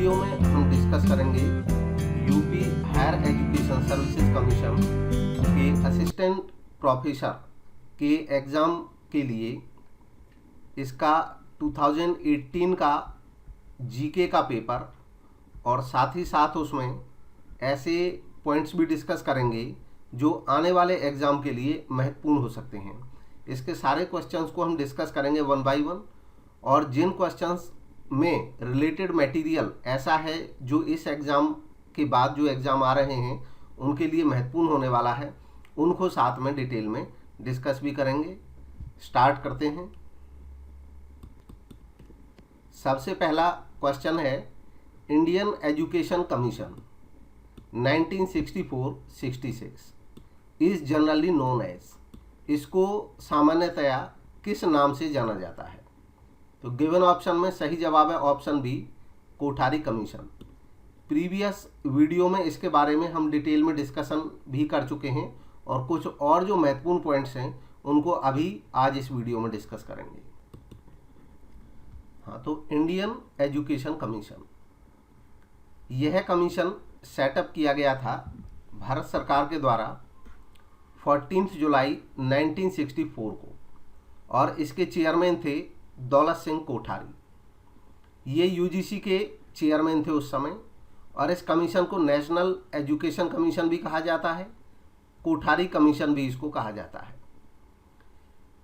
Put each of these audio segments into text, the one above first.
Video में हम discuss करेंगे UP higher education services commission के असिस्टेंट प्रोफेसर के एग्ज़ाम के लिए इसका 2018 का जीके का पेपर और साथ ही साथ उसमें ऐसे पॉइंट्स भी डिस्कस करेंगे जो आने वाले एग्ज़ाम के लिए महत्वपूर्ण हो सकते हैं। इसके सारे क्वेश्चंस को हम डिस्कस करेंगे वन बाय वन, और जिन क्वेश्चंस में रिलेटेड मटेरियल ऐसा है जो इस एग्ज़ाम के बाद जो एग्ज़ाम आ रहे हैं उनके लिए महत्वपूर्ण होने वाला है, उनको साथ में डिटेल में डिस्कस भी करेंगे। स्टार्ट करते हैं। सबसे पहला क्वेश्चन है, Indian education commission 1964-66 is generally known as, इसको सामान्यतया किस नाम से जाना जाता है? तो गिवन ऑप्शन में सही जवाब है option B, Kothari commission. Previous video में इसके बारे में हम डिटेल में डिस्कशन भी कर चुके हैं और कुछ और जो महत्वपूर्ण पॉइंट्स हैं उनको अभी आज इस वीडियो में डिस्कस करेंगे। हाँ, तो इंडियन एजुकेशन कमीशन, यह कमीशन सेटअप किया गया था भारत सरकार के द्वारा 14 जुलाई 1964 को, और इसके चेयरमैन थे दौलत सिंह कोठारी। ये यूजीसी के चेयरमैन थे उस समय, और इस कमीशन को नेशनल एजुकेशन कमीशन भी कहा जाता है, कोठारी कमीशन भी इसको कहा जाता है।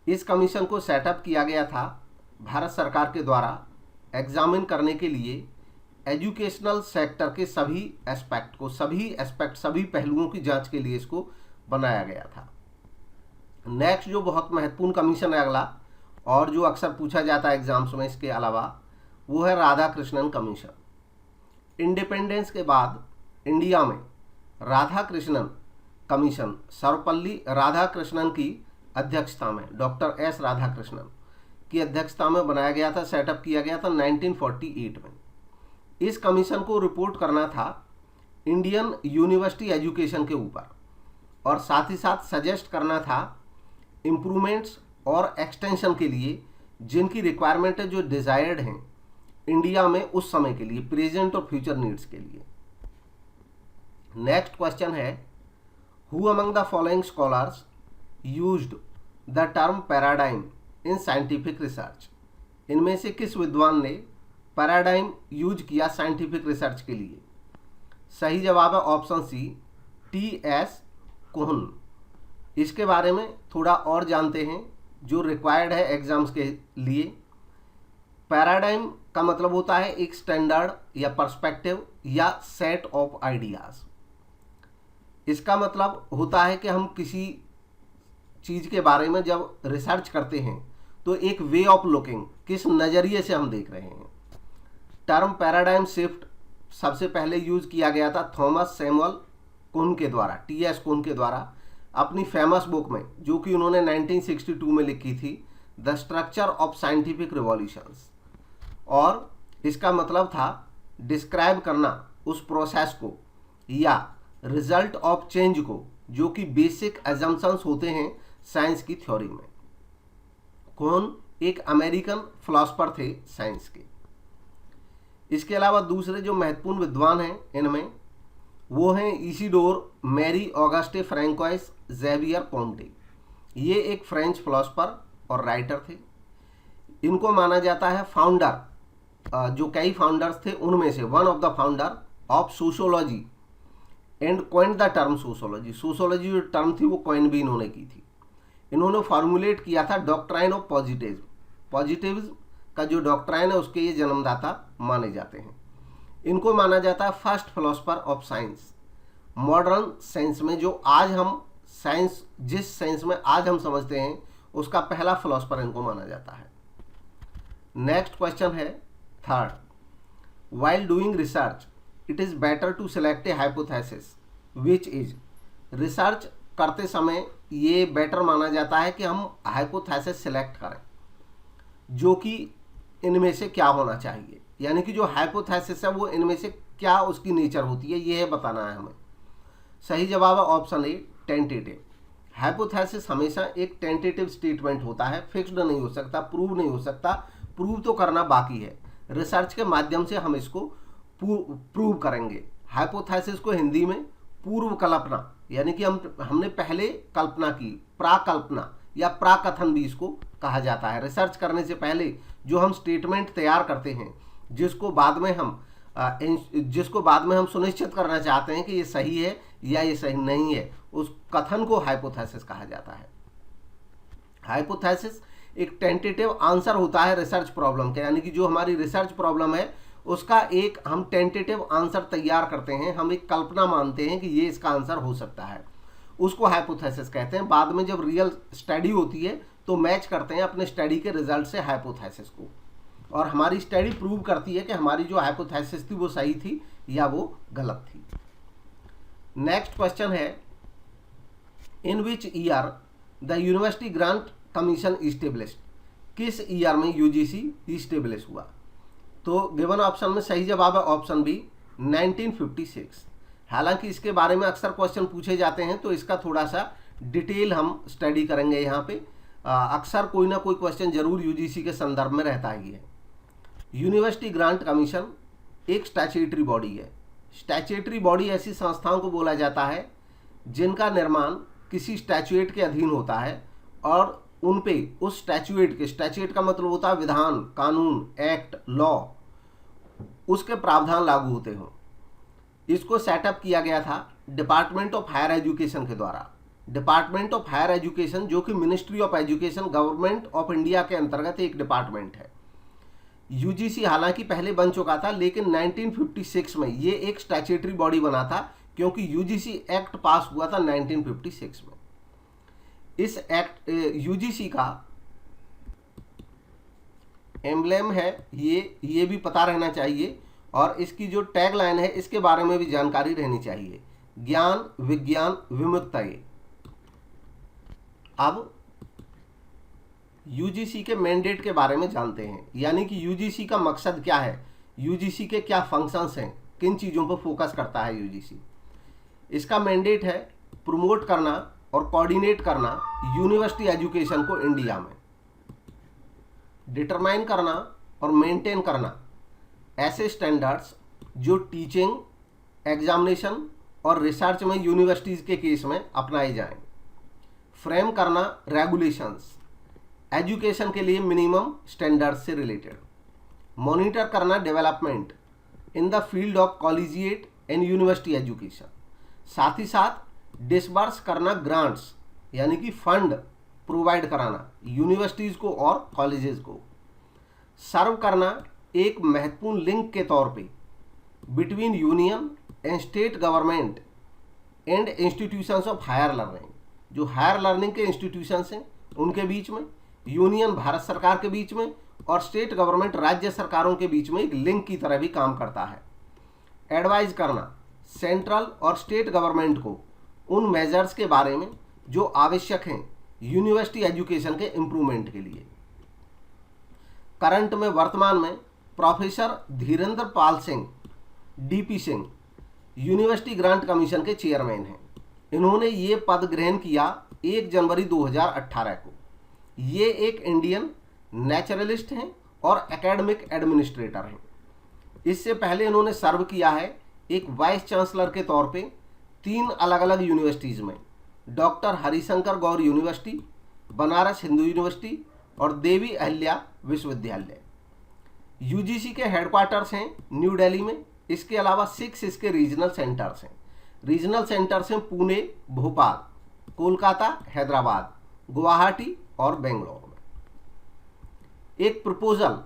इस कमीशन को सेटअप किया गया था भारत सरकार के द्वारा एग्जामिन करने के लिए एजुकेशनल सेक्टर के सभी पहलुओं की जांच के लिए इसको बनाया गया था। नेक्स्ट जो बहुत महत्वपूर्ण कमीशन है अगला, और जो अक्सर पूछा जाता है एग्जाम्स में इसके अलावा, वो है राधाकृष्णन कमीशन। इंडिपेंडेंस के बाद इंडिया में राधाकृष्णन कमीशन सर्वपल्ली राधाकृष्णन की अध्यक्षता में, डॉक्टर एस राधाकृष्णन की अध्यक्षता में बनाया गया था, सेटअप किया गया था 1948 में। इस कमीशन को रिपोर्ट करना था इंडियन यूनिवर्सिटी एजुकेशन के ऊपर, और साथ ही साथ सजेस्ट करना था इम्प्रूवमेंट्स और एक्सटेंशन के लिए जिनकी रिक्वायरमेंट है, जो डिजायर्ड हैं इंडिया में उस समय के लिए, प्रेजेंट और फ्यूचर नीड्स के लिए। नेक्स्ट क्वेश्चन है, who among the following scholars used the term paradigm in scientific research, इनमें से किस विद्वान ने पैराडाइम यूज किया साइंटिफिक रिसर्च के लिए? सही जवाब है ऑप्शन सी, टी.एस. कोहन। इसके बारे में थोड़ा और जानते हैं जो रिक्वायर्ड है एग्जाम्स के लिए। पैराडाइम का मतलब होता है एक स्टैंडर्ड या पर्सपेक्टिव या सेट ऑफ आइडियाज। इसका मतलब होता है कि हम किसी चीज़ के बारे में जब रिसर्च करते हैं तो एक वे ऑफ लुकिंग, किस नज़रिए से हम देख रहे हैं। टर्म पैराडाइम शिफ्ट सबसे पहले यूज किया गया था थॉमस सैमुअल कुन के द्वारा, टी.एस. कुन के द्वारा, अपनी फेमस बुक में, जो कि उन्होंने 1962 में लिखी थी, the structure of scientific revolutions. और इसका मतलब था डिस्क्राइब करना उस प्रोसेस को या रिजल्ट ऑफ चेंज को, जो कि बेसिक एजम्पशंस होते हैं साइंस की थ्योरी में। कौन एक अमेरिकन फिलोसफर थे साइंस के। इसके अलावा दूसरे जो महत्वपूर्ण विद्वान हैं इनमें, वो हैं Isidore Marie Auguste Francois Xavier Ponte. ये एक फ्रेंच फिलोसफर और राइटर थे। इनको माना जाता है फाउंडर, जो कई फाउंडर्स थे उनमें से one of the founder of sociology and coined the term sociology. Sociology जो टर्म थी वो कॉइन भी इन्होंने की थी। इन्होंने फॉर्मुलेट किया था डॉक्ट्राइन ऑफ पॉजिटिव। पॉजिटिव का जो डॉक्ट्राइन है उसके ये जन्मदाता माने जाते हैं। इनको माना जाता है first philosopher of science. Modern science में जो आज हम साइंस, जिस साइंस में आज हम समझते हैं, उसका पहला फिलोसफर इनको माना जाता है। नेक्स्ट क्वेश्चन है third, while doing research it is better to select a hypothesis which is. Research करते समय ये बेटर माना जाता है कि हम हाइपोथेसिस सिलेक्ट करें, जो कि इनमें से क्या होना चाहिए, यानी कि जो हाइपोथेसिस है वो इनमें से क्या उसकी नेचर होती है, ये बताना है हमें। सही जवाब है ऑप्शन ए, टेंटेटिव। हाइपोथेसिस हमेशा एक टेंटेटिव स्टेटमेंट होता है, फिक्स्ड नहीं हो सकता, प्रूव नहीं हो सकता, प्रूव तो करना बाकी है। रिसर्च के माध्यम से हम इसको प्रूव करेंगे। हाइपोथेसिस को हिंदी में पूर्व कल्पना, यानी कि हमने पहले कल्पना की, प्राकल्पना या प्राकथन भी इसको कहा जाता है। रिसर्च करने से पहले जो हम स्टेटमेंट तैयार करते हैं, जिसको बाद में हम सुनिश्चित करना चाहते हैं कि ये सही है या ये सही नहीं है, उस कथन को हाइपोथेसिस कहा जाता है। हाइपोथेसिस एक टेंटेटिव आंसर होता है रिसर्च प्रॉब्लम के, यानी कि जो हमारी रिसर्च प्रॉब्लम है उसका एक हम टेंटेटिव आंसर तैयार करते हैं, हम एक कल्पना मानते हैं कि ये इसका आंसर हो सकता है, उसको हाइपोथेसिस कहते हैं। बाद में जब रियल स्टडी होती है तो मैच करते हैं अपने स्टडी के रिजल्ट से हाइपोथेसिस को, और हमारी स्टडी प्रूव करती है कि हमारी जो हाइपोथेसिस थी वो सही थी या वो गलत थी। नेक्स्ट क्वेश्चन है, in which year the University Grant Commission established, किस ईयर में यूजीसी इस्टेब्लिश हुआ? तो गिवन ऑप्शन में सही जवाब है ऑप्शन बी 1956। हालांकि इसके बारे में अक्सर क्वेश्चन पूछे जाते हैं तो इसका थोड़ा सा डिटेल हम स्टडी करेंगे यहाँ पे। अक्सर कोई ना कोई क्वेश्चन जरूर यूजीसी के संदर्भ में रहता ही है। यूनिवर्सिटी ग्रांट कमीशन एक स्टैट्यूटरी बॉडी है। स्टैट्यूटरी बॉडी ऐसी संस्थाओं को बोला जाता है जिनका निर्माण किसी स्टैट्यूट के अधीन होता है और उन पे उस स्टैट्यूट का मतलब होता है विधान, कानून, एक्ट, लॉ, उसके प्रावधान लागू होते हों। इसको सेटअप किया गया था डिपार्टमेंट ऑफ हायर एजुकेशन के द्वारा। डिपार्टमेंट ऑफ हायर एजुकेशन जो कि ministry of education government of India के अंतर्गत एक डिपार्टमेंट है। यूजीसी हालांकि पहले बन चुका था, लेकिन 1956 में ये एक स्टैट्यूटरी बॉडी बना था क्योंकि यूजीसी एक्ट पास हुआ था 1956 में। इस एक्ट यूजीसी का एम्ब्लेम है ये भी पता रहना चाहिए, और इसकी जो टैग लाइन है इसके बारे में भी जानकारी रहनी चाहिए, ज्ञान विज्ञान विमुक्तये। अब यूजीसी के मैंडेट के बारे में जानते हैं, यानी कि यूजीसी का मकसद क्या है, यूजीसी के क्या फंक्शंस हैं, किन चीज़ों पर फोकस करता है यूजीसी। इसका मैंडेट है प्रमोट करना और कोऑर्डिनेट करना यूनिवर्सिटी एजुकेशन को इंडिया में, डिटरमाइन करना और मेंटेन करना ऐसे स्टैंडर्ड्स जो टीचिंग, एग्जामिनेशन और रिसर्च में यूनिवर्सिटीज़ के केस में अपनाए जाएं, फ्रेम करना रेगुलेशंस एजुकेशन के लिए मिनिमम स्टैंडर्ड्स से रिलेटेड, मॉनिटर करना development in the field of collegiate and university education, साथ ही साथ डिसबर्स करना ग्रांट्स यानी कि फंड प्रोवाइड कराना यूनिवर्सिटीज़ को और कॉलेजेस को, सर्व करना एक महत्वपूर्ण लिंक के तौर पे between union and state government and institutions of higher learning, जो हायर लर्निंग के इंस्टीट्यूशंस हैं उनके बीच में, यूनियन भारत सरकार के बीच में और स्टेट गवर्नमेंट राज्य सरकारों के बीच में एक लिंक की तरह भी काम करता है। एडवाइज करना सेंट्रल और स्टेट गवर्नमेंट को उन मेजर्स के बारे में जो आवश्यक हैं यूनिवर्सिटी एजुकेशन के इम्प्रूवमेंट के लिए। करंट में वर्तमान में professor Dhirendra Pal Singh DP Singh University Grant Commission के चेयरमैन हैं। इन्होंने ये पद ग्रहण किया 1 जनवरी 2018 को। ये एक इंडियन नेचुरलिस्ट हैं और एकेडमिक एडमिनिस्ट्रेटर हैं। इससे पहले इन्होंने सर्व किया है एक वाइस चांसलर के तौर पे 3 अलग अलग यूनिवर्सिटीज़ में, डॉक्टर हरिशंकर गौर यूनिवर्सिटी, बनारस हिंदू यूनिवर्सिटी और देवी अहिल्या विश्वविद्यालय। यूजीसी के हेडक्वार्टर्स हैं न्यू दिल्ली में। इसके अलावा 6 इसके रीजनल सेंटर्स हैं। रीजनल सेंटर्स हैं पुणे, भोपाल, कोलकाता, हैदराबाद, गुवाहाटी और बेंगलोर में। एक प्रपोजल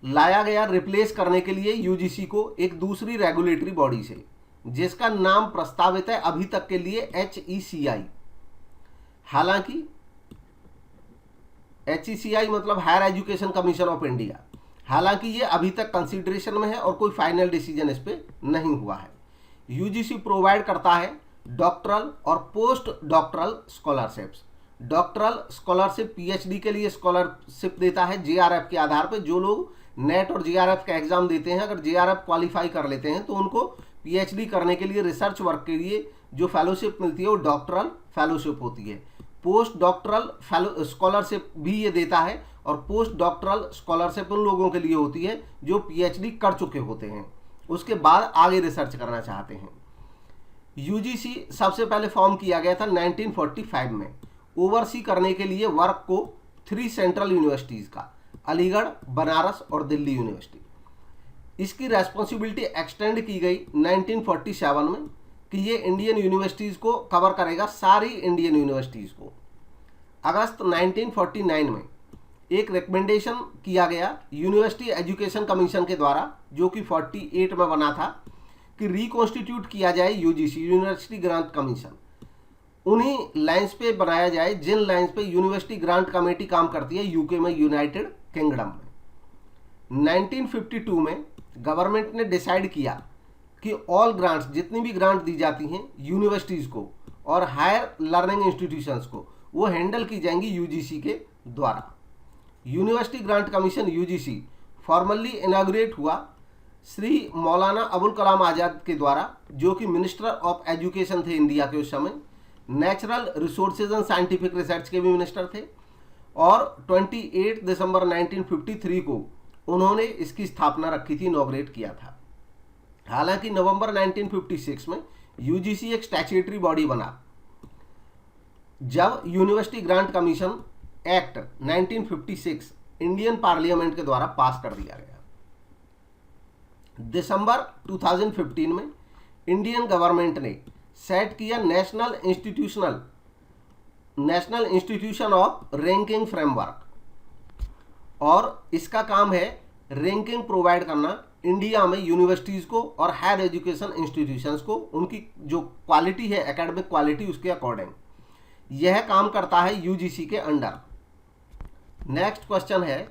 लाया गया रिप्लेस करने के लिए यूजीसी को एक दूसरी रेगुलेटरी बॉडी से, जिसका नाम प्रस्तावित है अभी तक के लिए HECI। हालांकि HECI मतलब higher education commission of India, हालांकि ये अभी तक कंसीडरेशन में है और कोई फाइनल डिसीजन इस पर नहीं हुआ है। यूजीसी प्रोवाइड करता है डॉक्टरल और post doctoral scholarships. Doctoral scholarship PhD के लिए स्कॉलरशिप देता है JRF के आधार पर। जो लोग नेट और JRF का एग्जाम देते हैं, अगर JRF क्वालिफाई कर लेते हैं तो उनको PhD करने के लिए, रिसर्च वर्क के लिए जो फेलोशिप मिलती है वो डॉक्टरल फेलोशिप होती है। पोस्ट डॉक्टरल स्कॉलरशिप भी ये देता है, और पोस्ट डॉक्टरल स्कॉलरशिप उन लोगों के लिए होती है जो PhD कर चुके होते हैं उसके बाद आगे रिसर्च करना चाहते हैं। यूजीसी सबसे पहले फॉर्म किया गया था 1945 में, ओवरसी करने के लिए वर्क को 3 सेंट्रल यूनिवर्सिटीज़ का, अलीगढ़, बनारस और दिल्ली यूनिवर्सिटी। इसकी रेस्पॉन्सिबिलिटी एक्सटेंड की गई 1947 में कि ये इंडियन यूनिवर्सिटीज़ को कवर करेगा, सारी इंडियन यूनिवर्सिटीज़ को। अगस्त 1949 में एक रिकमेंडेशन किया गया यूनिवर्सिटी एजुकेशन कमीशन के द्वारा, जो कि 48 में बना था, कि रिकॉन्स्टिट्यूट किया जाए यूजीसी, यूनिवर्सिटी ग्रांट कमीशन। उन्हीं लाइंस पे बनाया जाए जिन लाइंस पे यूनिवर्सिटी ग्रांट कमेटी काम करती है यूके में, यूनाइटेड किंगडम में। 1952 में गवर्नमेंट ने डिसाइड किया कि ऑल ग्रांट्स, जितनी भी ग्रांट दी जाती हैं यूनिवर्सिटीज़ को और हायर लर्निंग इंस्टीट्यूशंस को, वो हैंडल की जाएंगी यूजीसी के द्वारा। University Grant commission UGC formally inaugurate हुआ श्री मौलाना अबुल कलाम आज़ाद के द्वारा, जो कि मिनिस्टर ऑफ एजुकेशन थे इंडिया के उस समय, natural resources and scientific research के भी मिनिस्टर थे, और 28 दिसंबर 1953 को उन्होंने इसकी स्थापना रखी थी, इनॉग्रेट किया था। हालांकि नवंबर 1956 में यूजीसी एक स्टैट्यूटरी बॉडी बना, जब university Grant commission act 1956 Indian parliament के द्वारा पास कर दिया गया। दिसंबर 2015 में इंडियन गवर्नमेंट ने सेट किया national institution of ranking framework, और इसका काम है रैंकिंग प्रोवाइड करना इंडिया में यूनिवर्सिटीज़ को और हायर एजुकेशन इंस्टीट्यूशंस को, उनकी जो क्वालिटी है एकेडमिक क्वालिटी, उसके अकॉर्डिंग यह काम करता है यूजीसी के अंडर। नेक्स्ट क्वेश्चन है,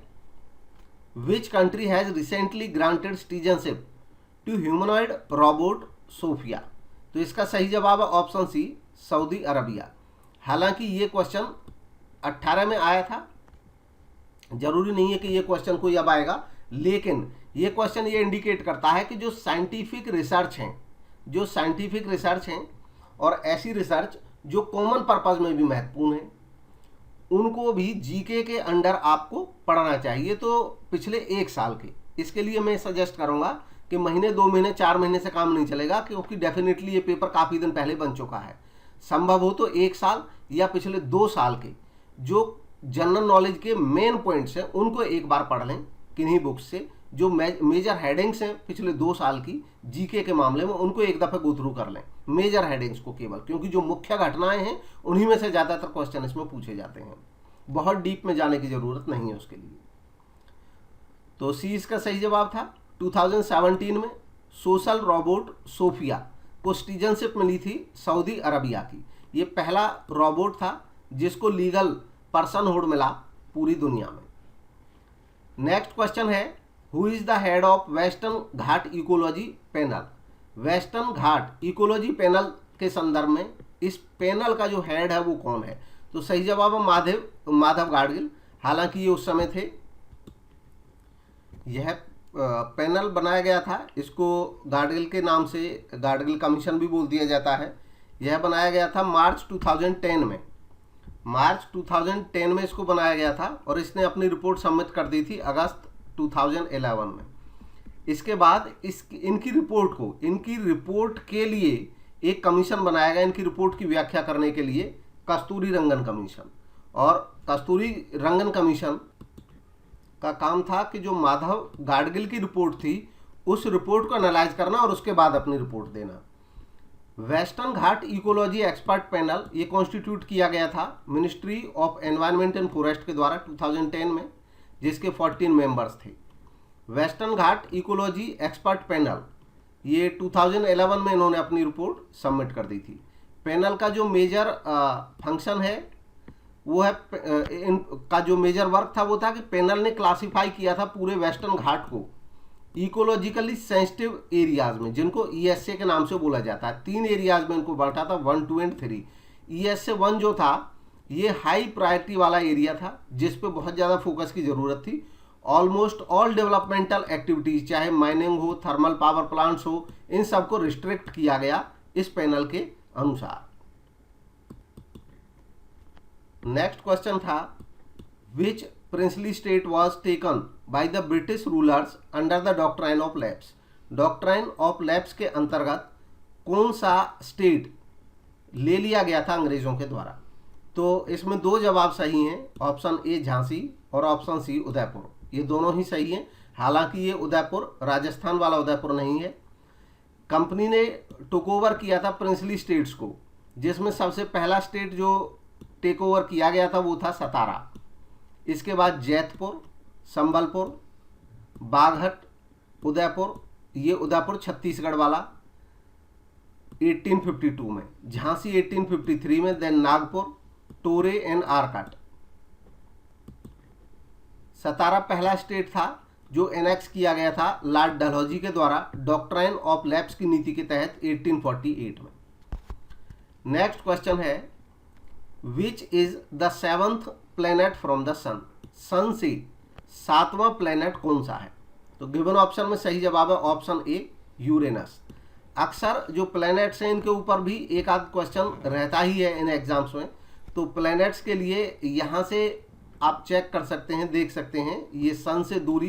which country has recently granted citizenship to humanoid robot Sophia? तो इसका सही जवाब है ऑप्शन सी, सऊदी अरबिया। हालांकि ये क्वेश्चन 18 में आया था, जरूरी नहीं है कि ये क्वेश्चन कोई अब आएगा, लेकिन ये क्वेश्चन ये इंडिकेट करता है कि जो साइंटिफिक रिसर्च हैं और ऐसी रिसर्च जो कॉमन पर्पस में भी महत्वपूर्ण है, उनको भी जीके के अंडर आपको पढ़ना चाहिए। तो पिछले 1 साल के, इसके लिए मैं सजेस्ट करूंगा कि महीने, 2 महीने, 4 महीने से काम नहीं चलेगा, क्योंकि डेफिनेटली ये पेपर काफ़ी दिन पहले बन चुका है। संभव हो तो 1 साल या पिछले 2 साल के जो जनरल नॉलेज के मेन पॉइंट्स हैं उनको एक बार पढ़ लें किन्हीं बुक्स से। जो मेजर हेडिंग्स हैं पिछले 2 साल की जीके के मामले में, उनको एक दफ़ा गो थ्रू कर लें, मेजर हेडिंग्स को केवल, क्योंकि जो मुख्य घटनाएं हैं उन्हीं में से ज़्यादातर क्वेश्चन इसमें पूछे जाते हैं। बहुत डीप में जाने की ज़रूरत नहीं है उसके लिए। तो सी इसका सही जवाब था। 2017 में सोशल रोबोट सोफिया को सिटीजनशिप मिली थी सऊदी अरबिया की। ये पहला रोबोट था जिसको लीगल पर्सनहुड मिला पूरी दुनिया में। नेक्स्ट क्वेश्चन है, who is the head of western Ghat ecology panel? Western Ghat ecology panel के संदर्भ में इस पैनल का जो हेड है वो कौन है? तो सही जवाब है माधव गाडगिल। हालांकि ये उस समय थे। यह पैनल बनाया गया था, इसको गाडगिल के नाम से गाडगिल कमीशन भी बोल दिया जाता है। यह बनाया गया था मार्च 2010 में। मार्च 2010 में इसको बनाया गया था और इसने अपनी रिपोर्ट सबमिट कर दी थी अगस्त 2011 में। इसके बाद इनकी रिपोर्ट के लिए एक कमीशन बनाया गया, इनकी रिपोर्ट की व्याख्या करने के लिए, कस्तूरी रंगन कमीशन। और कस्तूरी रंगन कमीशन का काम था कि जो माधव गाडगिल की रिपोर्ट थी उस रिपोर्ट को एनालाइज करना और उसके बाद अपनी रिपोर्ट देना। वेस्टर्न घाट इकोलॉजी एक्सपर्ट पैनल ये कॉन्स्टिट्यूट किया गया था ministry of environment and forest के द्वारा 2010 में, जिसके 14 मेंबर्स थे। वेस्टर्न घाट इकोलॉजी एक्सपर्ट पैनल ये 2011 में इन्होंने अपनी रिपोर्ट सबमिट कर दी थी। पैनल का जो मेजर फंक्शन है वो है, इनका जो मेजर वर्क था वो था कि पैनल ने क्लासिफाई किया था पूरे वेस्टर्न घाट को इकोलॉजिकली सेंसिटिव एरियाज में, जिनको ESA के नाम से बोला जाता है। 3 एरियाज में इनको बांटा था, 1, 2 एंड 3। ESA 1 जो था ये हाई प्रायोरिटी वाला एरिया था जिस पे बहुत ज़्यादा फोकस की ज़रूरत थी। ऑलमोस्ट ऑल डेवलपमेंटल एक्टिविटीज़, चाहे माइनिंग हो, थर्मल पावर प्लांट्स हो, इन सबको रिस्ट्रिक्ट किया गया इस पैनल के अनुसार। नेक्स्ट क्वेश्चन था, विच princely state was taken by the British rulers under the doctrine of lapse? Doctrine of lapse के अंतर्गत कौन सा स्टेट ले लिया गया था अंग्रेजों के द्वारा? तो इसमें दो जवाब सही हैं, ऑप्शन ए झांसी और ऑप्शन सी उदयपुर, ये दोनों ही सही हैं। हालांकि ये उदयपुर राजस्थान वाला उदयपुर नहीं है। कंपनी ने टुक ओवर किया था प्रिंसली स्टेट्स को, जिसमें सबसे पहला स्टेट जो टेक ओवर किया गया था वो था सतारा। इसके बाद जैतपुर, संबलपुर, बागहट, उदयपुर, ये उदयपुर छत्तीसगढ़ वाला 1852 में, झांसी 1853 में, देन नागपुर, टोरे एंड आरकाट। सतारा पहला स्टेट था जो एनेक्स किया गया था लॉर्ड डलहौजी के द्वारा डॉक्ट्राइन ऑफ लैप्स की नीति के तहत 1848 में। नेक्स्ट क्वेश्चन है, which is the 7th planet from the sun? Sun से 7वां प्लेनेट कौन सा है? तो गिवन ऑप्शन में सही जवाब है ऑप्शन ए यूरेनस। अक्सर जो प्लैनेट्स हैं इनके ऊपर भी एक आध क्वेश्चन रहता ही है इन एग्जाम्स में, तो प्लैनेट्स के लिए यहाँ से आप चेक कर सकते हैं, देख सकते हैं ये सन से दूरी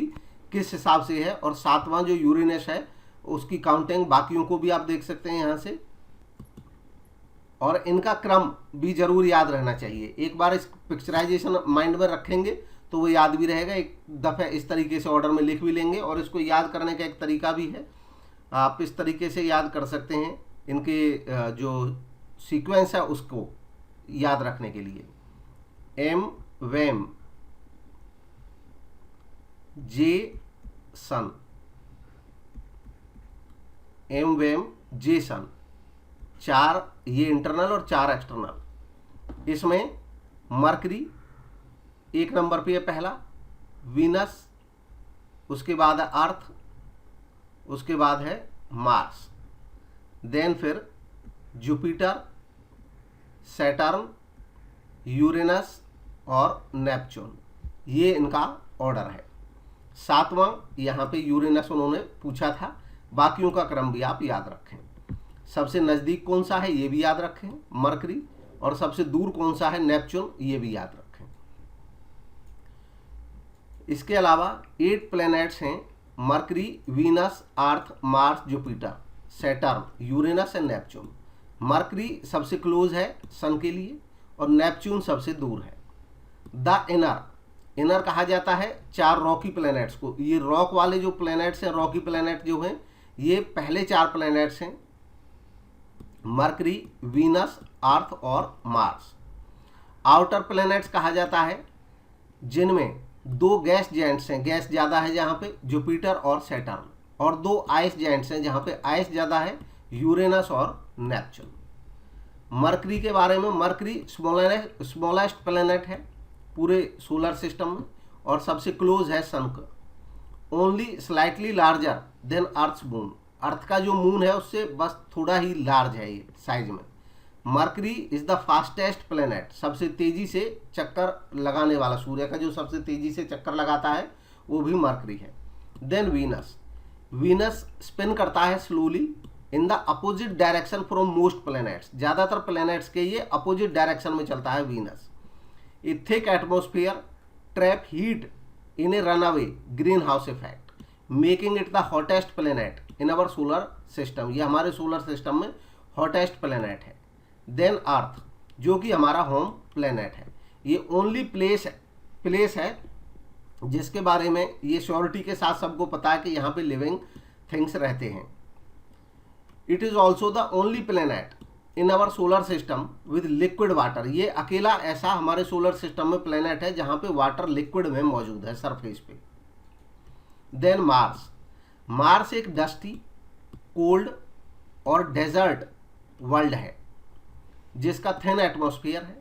किस हिसाब से है, और 7वां जो यूरेनस है उसकी काउंटिंग बाकियों को भी आप देख सकते हैं यहाँ से, और इनका क्रम भी जरूर याद रहना चाहिए। एक बार इस पिक्चराइजेशन माइंड में रखेंगे तो वो याद भी रहेगा, एक दफ़े इस तरीके से ऑर्डर में लिख भी लेंगे, और इसको याद करने का एक तरीका भी है, आप इस तरीके से याद कर सकते हैं इनके जो सीक्वेंस है उसको याद रखने के लिए। एम वेम, जे सन, एम वेम जे सन, 4 ये इंटरनल और 4 एक्सटर्नल। इसमें मरकरी 1 नंबर पे है पहला, वीनस, उसके बाद है अर्थ, उसके बाद है मार्स, देन फिर जुपिटर, सैटर्न, यूरेनस और नेपच्यून, ये इनका ऑर्डर है। 7वां यहाँ पे यूरेनस उन्होंने पूछा था, बाकियों का क्रम भी आप याद रखें। सबसे नज़दीक कौन सा है ये भी याद रखें, मरकरी, और सबसे दूर कौन सा है, नेपच्यून, ये भी याद रखें। इसके अलावा 8 प्लैनेट्स हैं, mercury, Venus, earth, Mars, Jupiter, Saturn, Uranus and Neptune. Mercury सबसे क्लोज है सन के लिए और नेपच्यून सबसे दूर है। द इनर कहा जाता है 4 रॉकी प्लैनेट्स को। ये रॉक वाले जो प्लैनेट्स हैं, रॉकी प्लैनेट जो हैं, ये पहले 4 प्लैनेट्स हैं, मरकरी, वीनस, अर्थ और मार्स। आउटर प्लैनेट्स कहा जाता है जिनमें 2 गैस जायंट्स हैं, गैस ज़्यादा है जहाँ पे, जुपिटर और सैटर्न, और 2 आइस जायंट्स हैं जहाँ पे आइस ज़्यादा है, यूरेनस और नेपच्यून। मरकरी के बारे में, मरकरी स्मॉलेस्ट प्लैनेट है पूरे सोलर सिस्टम में और सबसे क्लोज है सन का, only slightly larger than Earth's moon. Earth का जो मून है उससे बस थोड़ा ही लार्ज है ये साइज में। Mercury is the fastest planet, सबसे तेजी से चक्कर लगाने वाला, सूर्य का जो सबसे तेजी से चक्कर लगाता है वो भी मरकरी है। देन वीनस स्पिन करता है slowly in the opposite direction from most planets, ज़्यादातर प्लैनेट्स के ये अपोजिट डायरेक्शन में चलता है Venus. A thick atmosphere trap heat in A run away green house effect, making it the hottest planet in our solar system, ये हमारे solar system में hottest planet है। देन अर्थ जो कि हमारा होम प्लैनेट है, ये ओनली प्लेस है जिसके बारे में ये श्योरिटी के साथ सबको पता है कि यहाँ पे लिविंग थिंग्स रहते हैं। It is also the only planet in our solar system with liquid water, ये अकेला ऐसा हमारे सोलर सिस्टम में प्लैनेट है जहाँ पे वाटर लिक्विड में मौजूद है सरफेस पे। देन मार्स एक डस्टी, कोल्ड और डेजर्ट वर्ल्ड है जिसका थिन एटमॉस्फेयर है।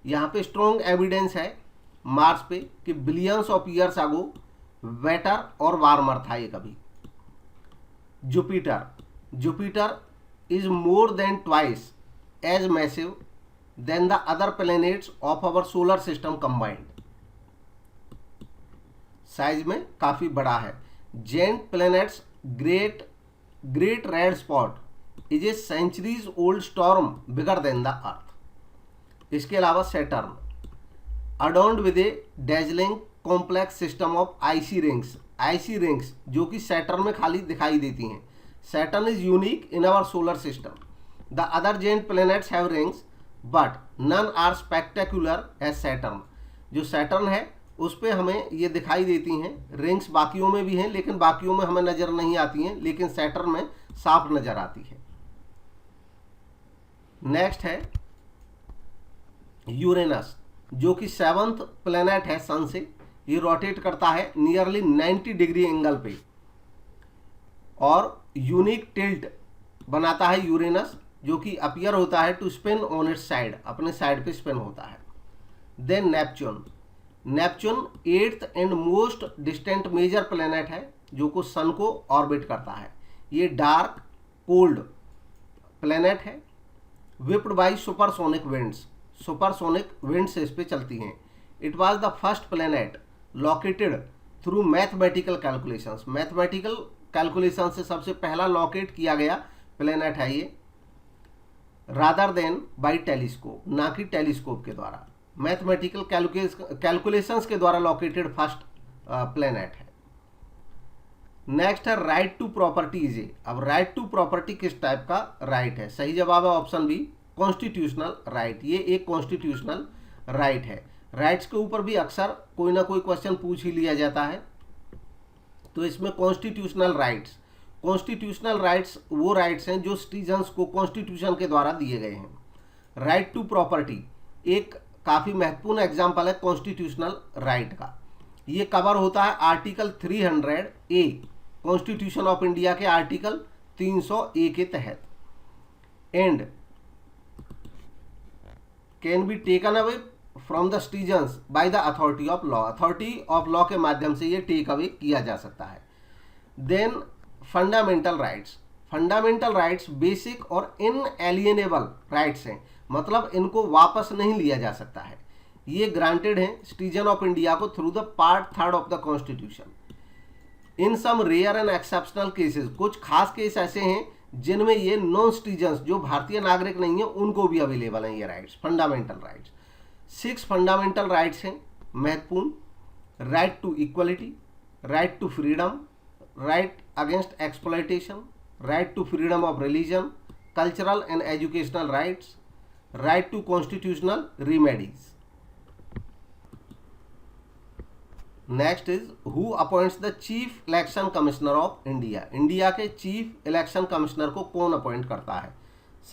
यहाँ पे स्ट्रॉन्ग एविडेंस है मार्स पे कि billions of years ago wetter और वार्मर था ये कभी। Jupiter is more than twice as massive than the other planets of our solar system combined, size में काफी बड़ा है। Giant planets great red spot is a centuries old storm bigger than the Earth. इसके अलावा Saturn adorned with a dazzling complex system of icy rings, icy rings जो कि Saturn में खाली दिखाई देती हैं। Saturn is unique in our solar system. The other giant planets have rings but none are spectacular as Saturn. जो Saturn है उस पर हमें ये दिखाई देती हैं रिंग्स, बाकियों में भी हैं लेकिन बाकियों में हमें नज़र नहीं आती हैं, लेकिन सैटर्न में साफ नज़र आती है। नेक्स्ट है यूरेनस, जो कि 7th प्लैनेट है सन से। ये रोटेट करता है नियरली 90 डिग्री एंगल पे और यूनिक टिल्ट बनाता है यूरेनस, जो कि अपीयर होता है to spin on its side, अपने साइड पे स्पिन होता है। Then Neptune, Neptune 8th and most distant major planet है जो को सन को ऑर्बिट करता है। ये डार्क कोल्ड प्लैनेट है, whipped by supersonic winds, supersonic winds इस पे चलती हैं। It was the first planet located through mathematical calculations, mathematical calculation से सबसे पहला लोकेट किया गया प्लैनेट है ये, रादर देन बाई टेलीस्कोप, ना कि टेलीस्कोप के द्वारा, मैथमेटिकल कैलकुलेशंस के द्वारा लोकेटेड फर्स्ट प्लैनेट है। नेक्स्ट है right to property is A. अब राइट टू प्रॉपर्टी किस टाइप का राइट है? सही जवाब है ऑप्शन बी, कॉन्स्टिट्यूशनल राइट। ये एक कॉन्स्टिट्यूशनल राइट है। राइट्स के ऊपर भी अक्सर कोई ना कोई क्वेश्चन पूछ ही लिया जाता है, तो इसमें कॉन्स्टिट्यूशनल राइट्स, कॉन्स्टिट्यूशनल राइट्स वो राइट्स हैं जो सिटीजन्स को कॉन्स्टिट्यूशन के द्वारा दिए गए हैं। राइट टू प्रॉपर्टी एक काफ़ी महत्वपूर्ण एग्जाम्पल है कॉन्स्टिट्यूशनल राइट का। ये कवर होता है article 300A constitution of India के आर्टिकल 300A के तहत। And can be taken away from the citizens by the authority of law, authority of law के माध्यम से ये टेक अवे किया जा सकता है। Then fundamental rights, fundamental rights basic और इनएलिएनेबल राइट्स हैं, मतलब इनको वापस नहीं लिया जा सकता है। ये ग्रांटेड हैं सिटीजन ऑफ इंडिया को through the part 3rd of the constitution. In some rare and exceptional cases, कुछ खास केस ऐसे हैं जिनमें ये नॉन सिटीजन्स जो भारतीय नागरिक नहीं है उनको भी अवेलेबल हैं ये rights, fundamental rights. 6 fundamental rights हैं महत्वपूर्ण: right to equality, right to freedom, right against exploitation, right to freedom of religion, cultural and educational rights, right to constitutional remedies. Next is who appoints the chief election commissioner of India. India के chief election commissioner को कौन appoint करता है?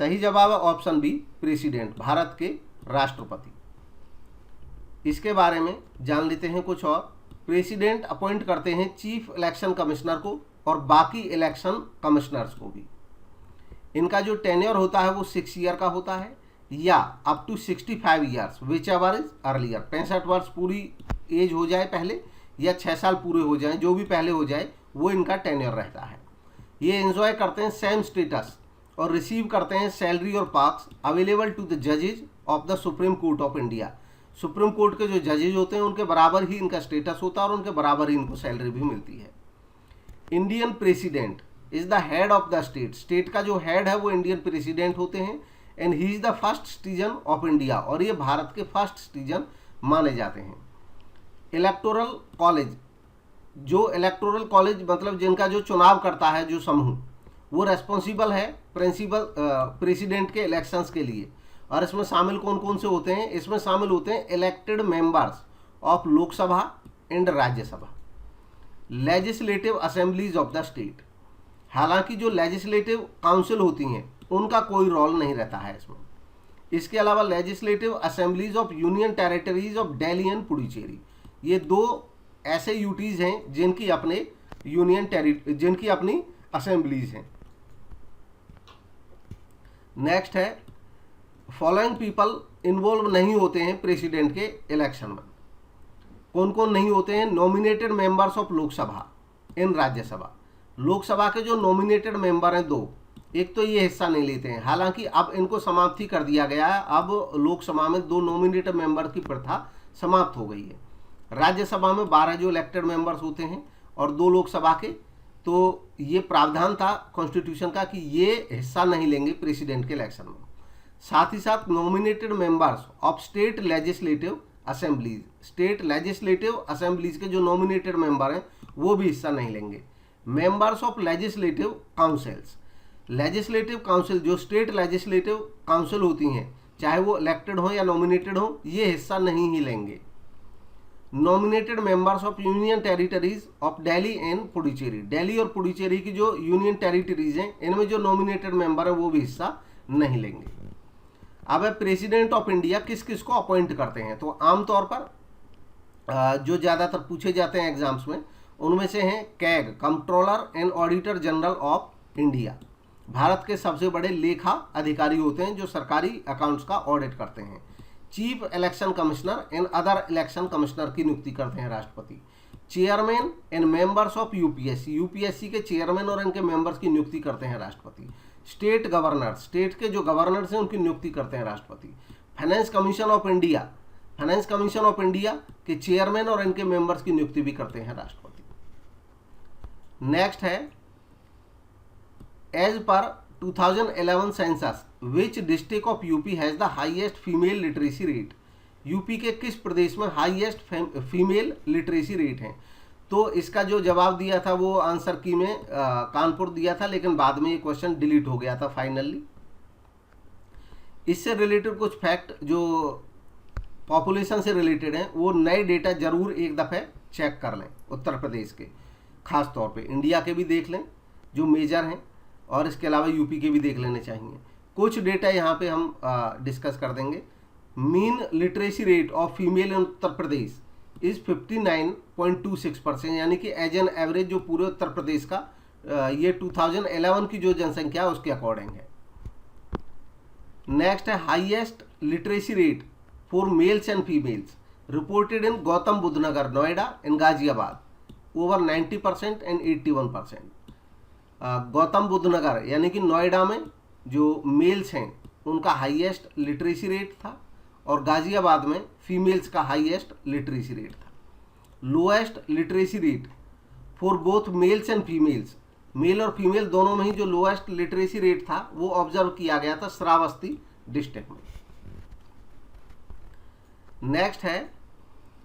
सही जवाब है option B, president, Bharat के राष्ट्रपति। इसके बारे में जान लेते हैं कुछ और। प्रेसिडेंट अपॉइंट करते हैं चीफ इलेक्शन कमिश्नर को और बाकी इलेक्शन कमिश्नर्स को भी। इनका जो टेन्योर होता है वो 6 ईयर का होता है या up to 65 years, whichever is earlier. 65 वर्ष पूरी एज हो जाए पहले या 6 साल पूरे हो जाएं, जो भी पहले हो जाए वो इनका टेन्योर रहता है। ये एंजॉय करते हैं सेम स्टेटस और रिसीव करते हैं सैलरी और पार्क्स अवेलेबल टू द जजेज of the Supreme Court of India. Supreme Court के जो जजेज होते हैं उनके बराबर ही इनका स्टेटस होता है और उनके बराबर ही इनको सैलरी भी मिलती है। Indian president is the head of the state, state का जो हेड है वो इंडियन प्रेसिडेंट होते हैं। And he is the first citizen of India, और ये भारत के फर्स्ट सिटीजन माने जाते हैं। इलेक्टोरल कॉलेज, जो इलेक्टोरल कॉलेज मतलब जिनका जो चुनाव करता है जो समूह, वो रेस्पॉन्सिबल है प्रेसिडेंट के इलेक्शंस के लिए। और इसमें शामिल कौन कौन से होते हैं? इसमें शामिल होते हैं elected members of Lok Sabha and Rajya Sabha, legislative assemblies of the state. हालांकि जो लेजिस्लेटिव काउंसिल होती हैं उनका कोई रोल नहीं रहता है इसमें। इसके अलावा legislative assemblies of union territories of Delhi and Puducherry, ये 2 ऐसे यूटीज हैं जिनकी अपने जिनकी अपनी असेंबलीज हैं। नेक्स्ट है फॉलोइंग पीपल इन्वॉल्व नहीं होते हैं प्रेसिडेंट के इलेक्शन में। कौन कौन नहीं होते हैं? नॉमिनेटेड मेंबर्स ऑफ लोकसभा इन राज्यसभा, लोकसभा के जो नॉमिनेटेड मेंबर हैं 2, एक तो ये हिस्सा नहीं लेते हैं। हालांकि अब इनको समाप्ति कर दिया गया है, अब लोकसभा में 2 नॉमिनेटेड मेंबर की प्रथा समाप्त हो गई है। राज्यसभा में 12 जो इलेक्टेड मेंबर्स होते हैं और 2 लोकसभा के, तो ये प्रावधान था कॉन्स्टिट्यूशन का कि ये हिस्सा नहीं लेंगे प्रेसिडेंट के इलेक्शन में। साथ ही साथ nominated members of state legislative assemblies, state legislative assemblies के जो नॉमिनेटेड मेंबर हैं वो भी हिस्सा नहीं लेंगे। Members of legislative councils, legislative council जो स्टेट लेजिस्लेटिव काउंसिल होती हैं, चाहे वो इलेक्टेड हो या नॉमिनेटेड हो, ये हिस्सा नहीं ही लेंगे। Nominated members of union territories of Delhi and Puducherry, Delhi और पुडुचेरी की जो यूनियन टेरिटरीज हैं इनमें जो नॉमिनेटेड मेंबर हैं वो भी हिस्सा नहीं लेंगे। अब प्रेसिडेंट ऑफ इंडिया किस किस को अपॉइंट करते हैं, तो आमतौर पर जो ज़्यादातर पूछे जाते हैं एग्जाम्स में उनमें से हैं CAG, controller and auditor general of India, Bharat के सबसे बड़े लेखा अधिकारी होते हैं जो सरकारी अकाउंट्स का ऑडिट करते हैं। Chief election commissioner and other election commissioner की नियुक्ति करते हैं राष्ट्रपति। Chairman and members of UPSC, UPSC के चेयरमैन और इनके मेंबर्स की नियुक्ति करते हैं राष्ट्रपति। स्टेट गवर्नर, स्टेट के जो गवर्नर्स हैं उनकी नियुक्ति करते हैं राष्ट्रपति। Finance commission of India, finance commission of India के चेयरमैन और इनके मेंबर्स की नियुक्ति भी करते हैं राष्ट्रपति। नेक्स्ट है, एज पर 2011 census which district of UP has the highest female literacy rate, UP के किस प्रदेश में हाईएस्ट फीमेल लिटरेसी रेट है, तो इसका जो जवाब दिया था वो आंसर की में कानपुर दिया था, लेकिन बाद में ये क्वेश्चन डिलीट हो गया था फाइनली। इससे रिलेटेड कुछ फैक्ट जो पॉपुलेशन से रिलेटेड हैं वो नए डेटा जरूर एक दफ़े चेक कर लें, उत्तर प्रदेश के खास तौर पे, इंडिया के भी देख लें जो मेजर हैं, और इसके अलावा यूपी के भी देख लेने चाहिए। कुछ डेटा यहाँ पे हम डिस्कस कर देंगे। Mean literacy rate of female in Uttar Pradesh is 59.26%, यानी कि एज एन एवरेज जो पूरे उत्तर प्रदेश का ये 2011 की जो जनसंख्या है उसके अकॉर्डिंग है। नेक्स्ट है, highest literacy rate for males and females reported in Gautam Buddh Nagar, Noida and Ghaziabad, over 90% and 81%। Gautam Buddh Nagar यानी कि नोएडा में जो मेल्स हैं उनका हाईएस्ट लिटरेसी रेट था, और गाजियाबाद में फीमेल्स का हाईएस्ट लिटरेसी रेट था। Lowest literacy rate for both males and females, male और फीमेल दोनों में ही जो लोएस्ट लिटरेसी रेट था वो ऑब्जर्व किया गया था श्रावस्ती डिस्ट्रिक्ट में। नेक्स्ट है,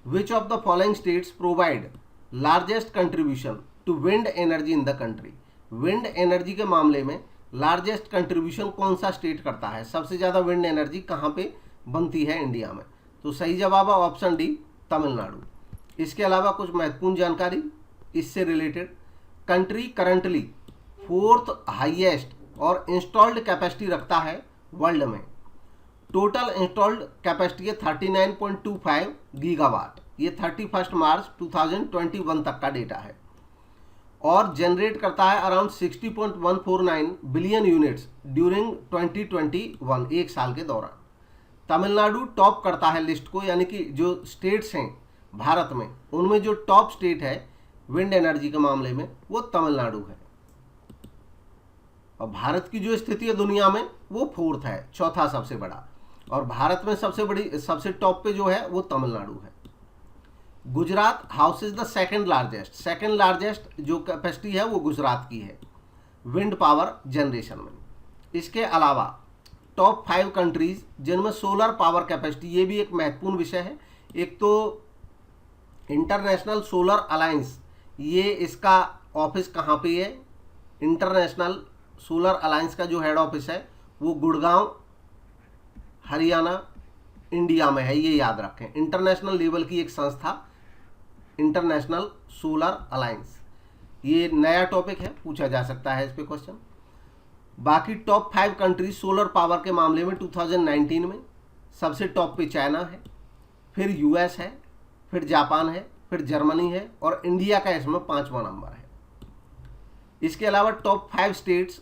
which of the following states provide largest contribution to wind energy in the country, wind energy के मामले में लार्जेस्ट कंट्रीब्यूशन कौन सा स्टेट करता है, सबसे ज़्यादा विंड एनर्जी कहाँ पे बनती है इंडिया में, तो सही जवाब है ऑप्शन डी, तमिलनाडु। इसके अलावा कुछ महत्वपूर्ण जानकारी इससे related, country currently 4th highest और इंस्टॉल्ड कैपेसिटी रखता है वर्ल्ड में, टोटल इंस्टॉल्ड कैपेसिटी है 39.25 गीगावाट, ये 31 मार्च 2021 तक का डेटा है, और जनरेट करता है अराउंड 60.149 बिलियन यूनिट्स ड्यूरिंग 2021, एक साल के दौरान। तमिलनाडु टॉप करता है लिस्ट को, यानी कि जो स्टेट्स हैं भारत में उनमें जो टॉप स्टेट है विंड एनर्जी के मामले में वो तमिलनाडु है, और भारत की जो स्थिति है दुनिया में वो 4th है, चौथा सबसे बड़ा, और भारत में सबसे टॉप पे जो है वो तमिलनाडु है। Gujarat houses the second largest जो कैपेसिटी है वो गुजरात की है विंड पावर जनरेशन में। इसके अलावा टॉप 5 कंट्रीज जिनमें सोलर पावर कैपेसिटी, ये भी एक महत्वपूर्ण विषय है। एक तो इंटरनेशनल सोलर अलायंस, ये इसका ऑफिस कहाँ पे है, इंटरनेशनल सोलर अलायंस का जो हेड ऑफिस है वो गुड़गांव हरियाणा इंडिया में है, ये याद रखें। इंटरनेशनल लेवल की एक संस्था इंटरनेशनल सोलर अलायंस, ये नया टॉपिक है, पूछा जा सकता है इस पे क्वेश्चन। बाकी टॉप 5 कंट्रीज सोलर पावर के मामले में 2019 में सबसे टॉप पे चाइना है, फिर यूएस है, फिर जापान है, फिर जर्मनी है, और इंडिया का इसमें 5वां नंबर है। इसके अलावा top 5 states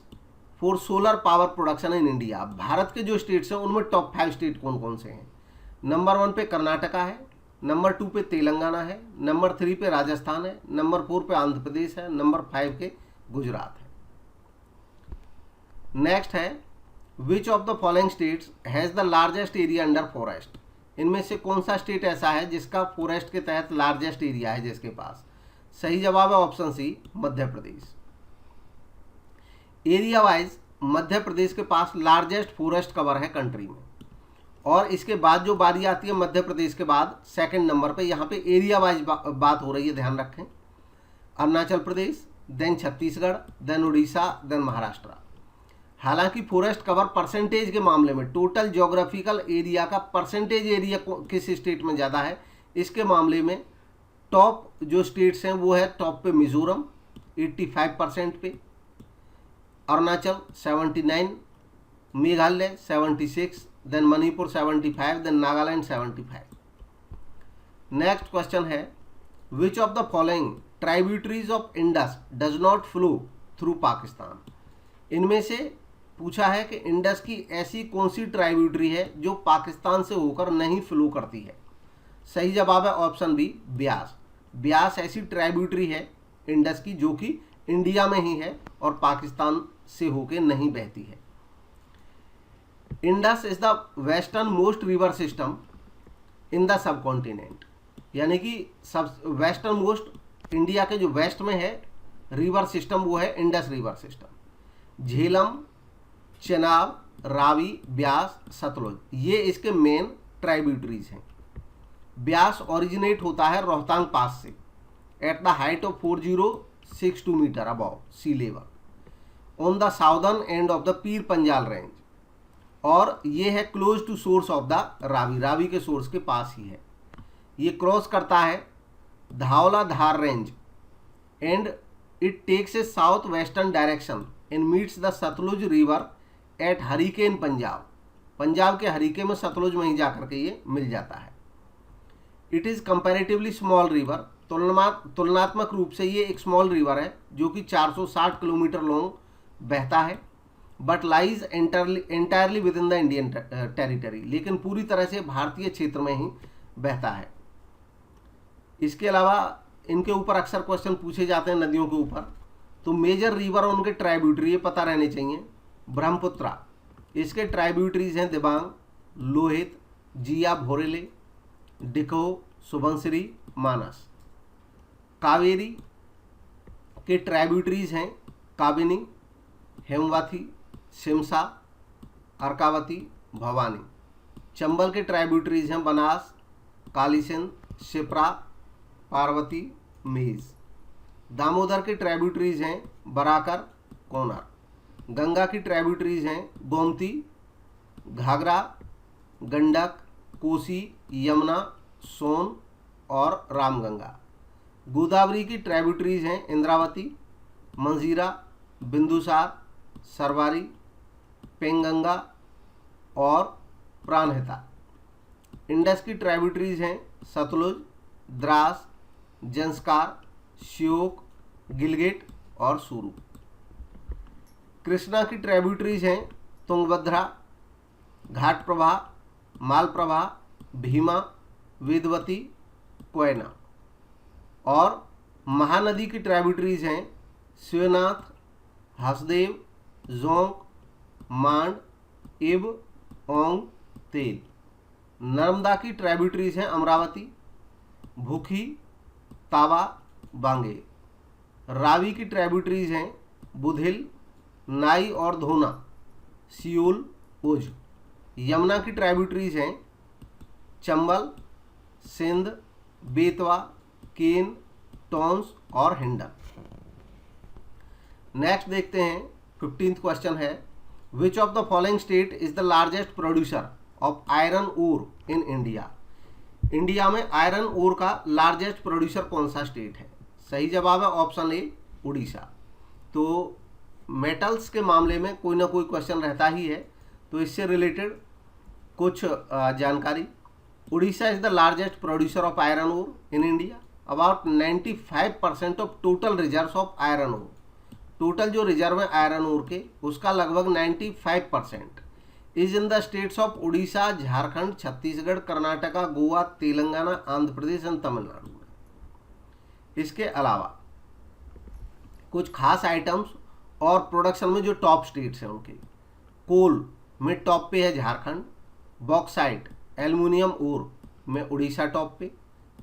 for solar power production in India, Bharat के जो स्टेट्स हैं उनमें टॉप 5 स्टेट कौन कौन से हैं। नंबर 1 पे कर्नाटका है, नंबर 2 पे तेलंगाना है, नंबर 3 पे राजस्थान है, नंबर 4 पे आंध्र प्रदेश है, नंबर 5 के गुजरात है। नेक्स्ट है, which of the following states has the largest area under forest, इनमें से कौन सा स्टेट ऐसा है जिसका फॉरेस्ट के तहत लार्जेस्ट एरिया है जिसके पास, सही जवाब है option C, Madhya Pradesh. Area wise Madhya Pradesh के पास लार्जेस्ट फॉरेस्ट कवर है कंट्री में, और इसके बाद जो बारी आती है मध्य प्रदेश के बाद सेकंड नंबर पे, यहाँ पे एरिया वाइज बात हो रही है, ध्यान रखें। Arunachal Pradesh, then Chhattisgarh, then Orissa, then Maharashtra. हालांकि फॉरेस्ट कवर परसेंटेज के मामले में, टोटल ज्योग्राफिकल एरिया का परसेंटेज एरिया किस स्टेट में ज़्यादा है, इसके मामले में टॉप जो स्टेट्स हैं वो है टॉप पे मिजोरम 85% पे, Arunachal 79, Meghalaya 76, then Manipur 75, then Nagaland 75। Next question है, which of the following tributaries of Indus does not flow through Pakistan. इनमें से पूछा है कि इंडस की ऐसी कौन सी ट्राइब्यूटरी है जो पाकिस्तान से होकर नहीं फ्लो करती है। सही जवाब है ऑप्शन बी, ब्यास। ब्यास ऐसी ट्राइब्यूटरी है इंडस की जो कि इंडिया में ही है और पाकिस्तान से होकर नहीं बहती है। Indus is the western most river system in the sub continent, यानी कि सब वेस्टर्न मोस्ट इंडिया के जो वेस्ट में है रिवर सिस्टम वो है इंडस रिवर सिस्टम। झेलम, चेनाब, रावी, ब्यास, सतलुज, ये इसके मेन ट्राइब्यूटरीज हैं। ब्यास ओरिजिनेट होता है रोहतांग पास से at the height of 4062 metre above sea level on the southern end of the Pir Panjal range, और ये है close to source of the Ravi, Ravi के सोर्स के पास ही है। ये क्रॉस करता है Dhauladhar range and it takes a south western direction and meets the Sutlej river at Harike Punjab, Punjab के हरिके में सतलुज में ही जाकर के ये मिल जाता है। It is comparatively small river, तुलनात्मक रूप से ये एक स्मॉल रिवर है जो कि 460 किलोमीटर लॉन्ग बहता है, but lies entirely with in the Indian territory, लेकिन पूरी तरह से भारतीय क्षेत्र में ही बहता है। इसके अलावा इनके ऊपर अक्सर क्वेश्चन पूछे जाते हैं नदियों के ऊपर, तो मेजर रिवर और उनके ट्राइब्यूटरी ये पता रहने चाहिए। ब्रह्मपुत्रा, इसके ट्राइब्यूटरीज हैं दिबांग, लोहित, जिया भोरेले, डिको, सुबनसिरी, मानस। कावेरी के ट्राइब्यूटरीज हैं काबिनी, हेमवती, शिमसा, अर्कावती, भवानी। चंबल के ट्राइब्यूटरीज हैं बनास, कालीसिंध, शिप्रा, पार्वती, मेज। दामोदर के ट्राइब्यूटरीज हैं बराकर, कोनर। गंगा की ट्राइब्यूटरीज हैं गोमती, घाघरा, गंडक, कोसी, यमुना, सोन और रामगंगा। गोदावरी की ट्राइब्यूटरीज हैं इंद्रावती, मंजीरा, बिंदुसार, सरवारी, पेंगंगा और प्राणहिता। इंडस की ट्राइब्यूटरीज हैं सतलुज, द्रास, जंस्कार, श्योक, गिलगिट और सूरू। कृष्णा की ट्राइब्यूटरीज हैं तुंगभद्रा, घाट प्रभा, मालप्रभा, भीमा, वेदवती, कोयना। और महानदी की ट्राइब्यूटरीज हैं शिवनाथ, हसदेव, जोंक, मांड, इब, ओंग, तेल। नर्मदा की ट्राइब्यूटरीज हैं अमरावती, भूखी, तावा, बांगे। रावी की ट्राइब्यूटरीज हैं बुधिल, नाई और धोना, सियोल, उज। यमुना की ट्राइब्यूटरीज हैं चंबल, सिंध, बेतवा, केन, टॉन्स और हिंडन। नेक्स्ट देखते हैं 15th क्वेश्चन है, which of the following state is the largest producer of iron ore in India. India में आयरन ओर का लार्जेस्ट प्रोड्यूसर कौन सा स्टेट है। सही जवाब है ऑप्शन ए, उड़ीसा। तो मेटल्स के मामले में कोई ना कोई क्वेश्चन रहता ही है, तो इससे रिलेटेड कुछ जानकारी। Orissa is the largest producer of iron ore in India. About 95% of total reserve of iron ore, total जो रिजर्व है आयरन ओर के उसका लगभग 95% is in the states of Orissa, Jharkhand, Chhattisgarh, Karnataka, Goa, Telangana, Andhra Pradesh and Tamil Nadu में। इसके अलावा कुछ खास आइटम्स और प्रोडक्शन में जो टॉप स्टेट्स हैं उनके, कोल में टॉप पे है झारखंड, बॉक्साइट एल्युमिनियम ओर में उड़ीसा टॉप पे,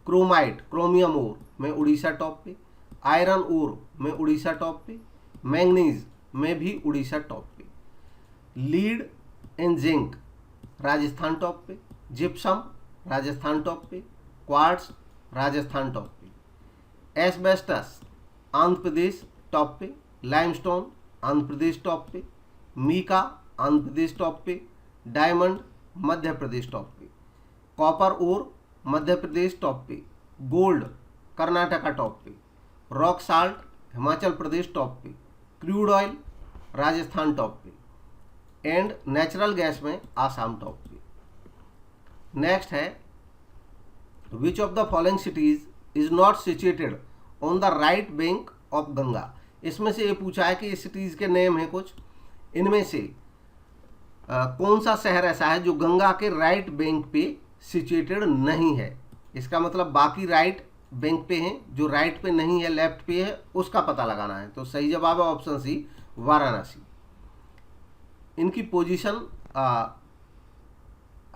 क्रोमाइट क्रोमियम ओर में उड़ीसा टॉप पे, आयरन ओर में उड़ीसा टॉप पे, मैंगनीज में भी उड़ीसा टॉप पे। Lead and zinc Rajasthan top पे, जिप्सम राजस्थान टॉप पे, क्वार्ट्स राजस्थान टॉप पे, एस्बेस्टस आंध्र प्रदेश टॉप पे, लाइमस्टोन आंध्र प्रदेश टॉप पे, मीका आंध्र प्रदेश टॉप पे, डायमंड मध्य प्रदेश टॉप पे, कॉपर ओर मध्य प्रदेश टॉप पे, गोल्ड कर्नाटका टॉप पे, rock salt Himachal Pradesh top पे, क्रूड ऑयल राजस्थान टॉप पे एंड नेचुरल गैस में आसाम टॉप पे। नेक्स्ट है which of the following cities is not situated on the right bank of Ganga. इसमें से ये पूछा है कि ये सिटीज के नेम है कुछ, इनमें से कौन सा शहर ऐसा है जो गंगा के राइट बैंक पे सिचुएटेड नहीं है। इसका मतलब बाकी राइट बैंक पे हैं, जो राइट पे नहीं है लेफ्ट पे है उसका पता लगाना है। तो सही जवाब है ऑप्शन सी वाराणसी। इनकी पोजीशन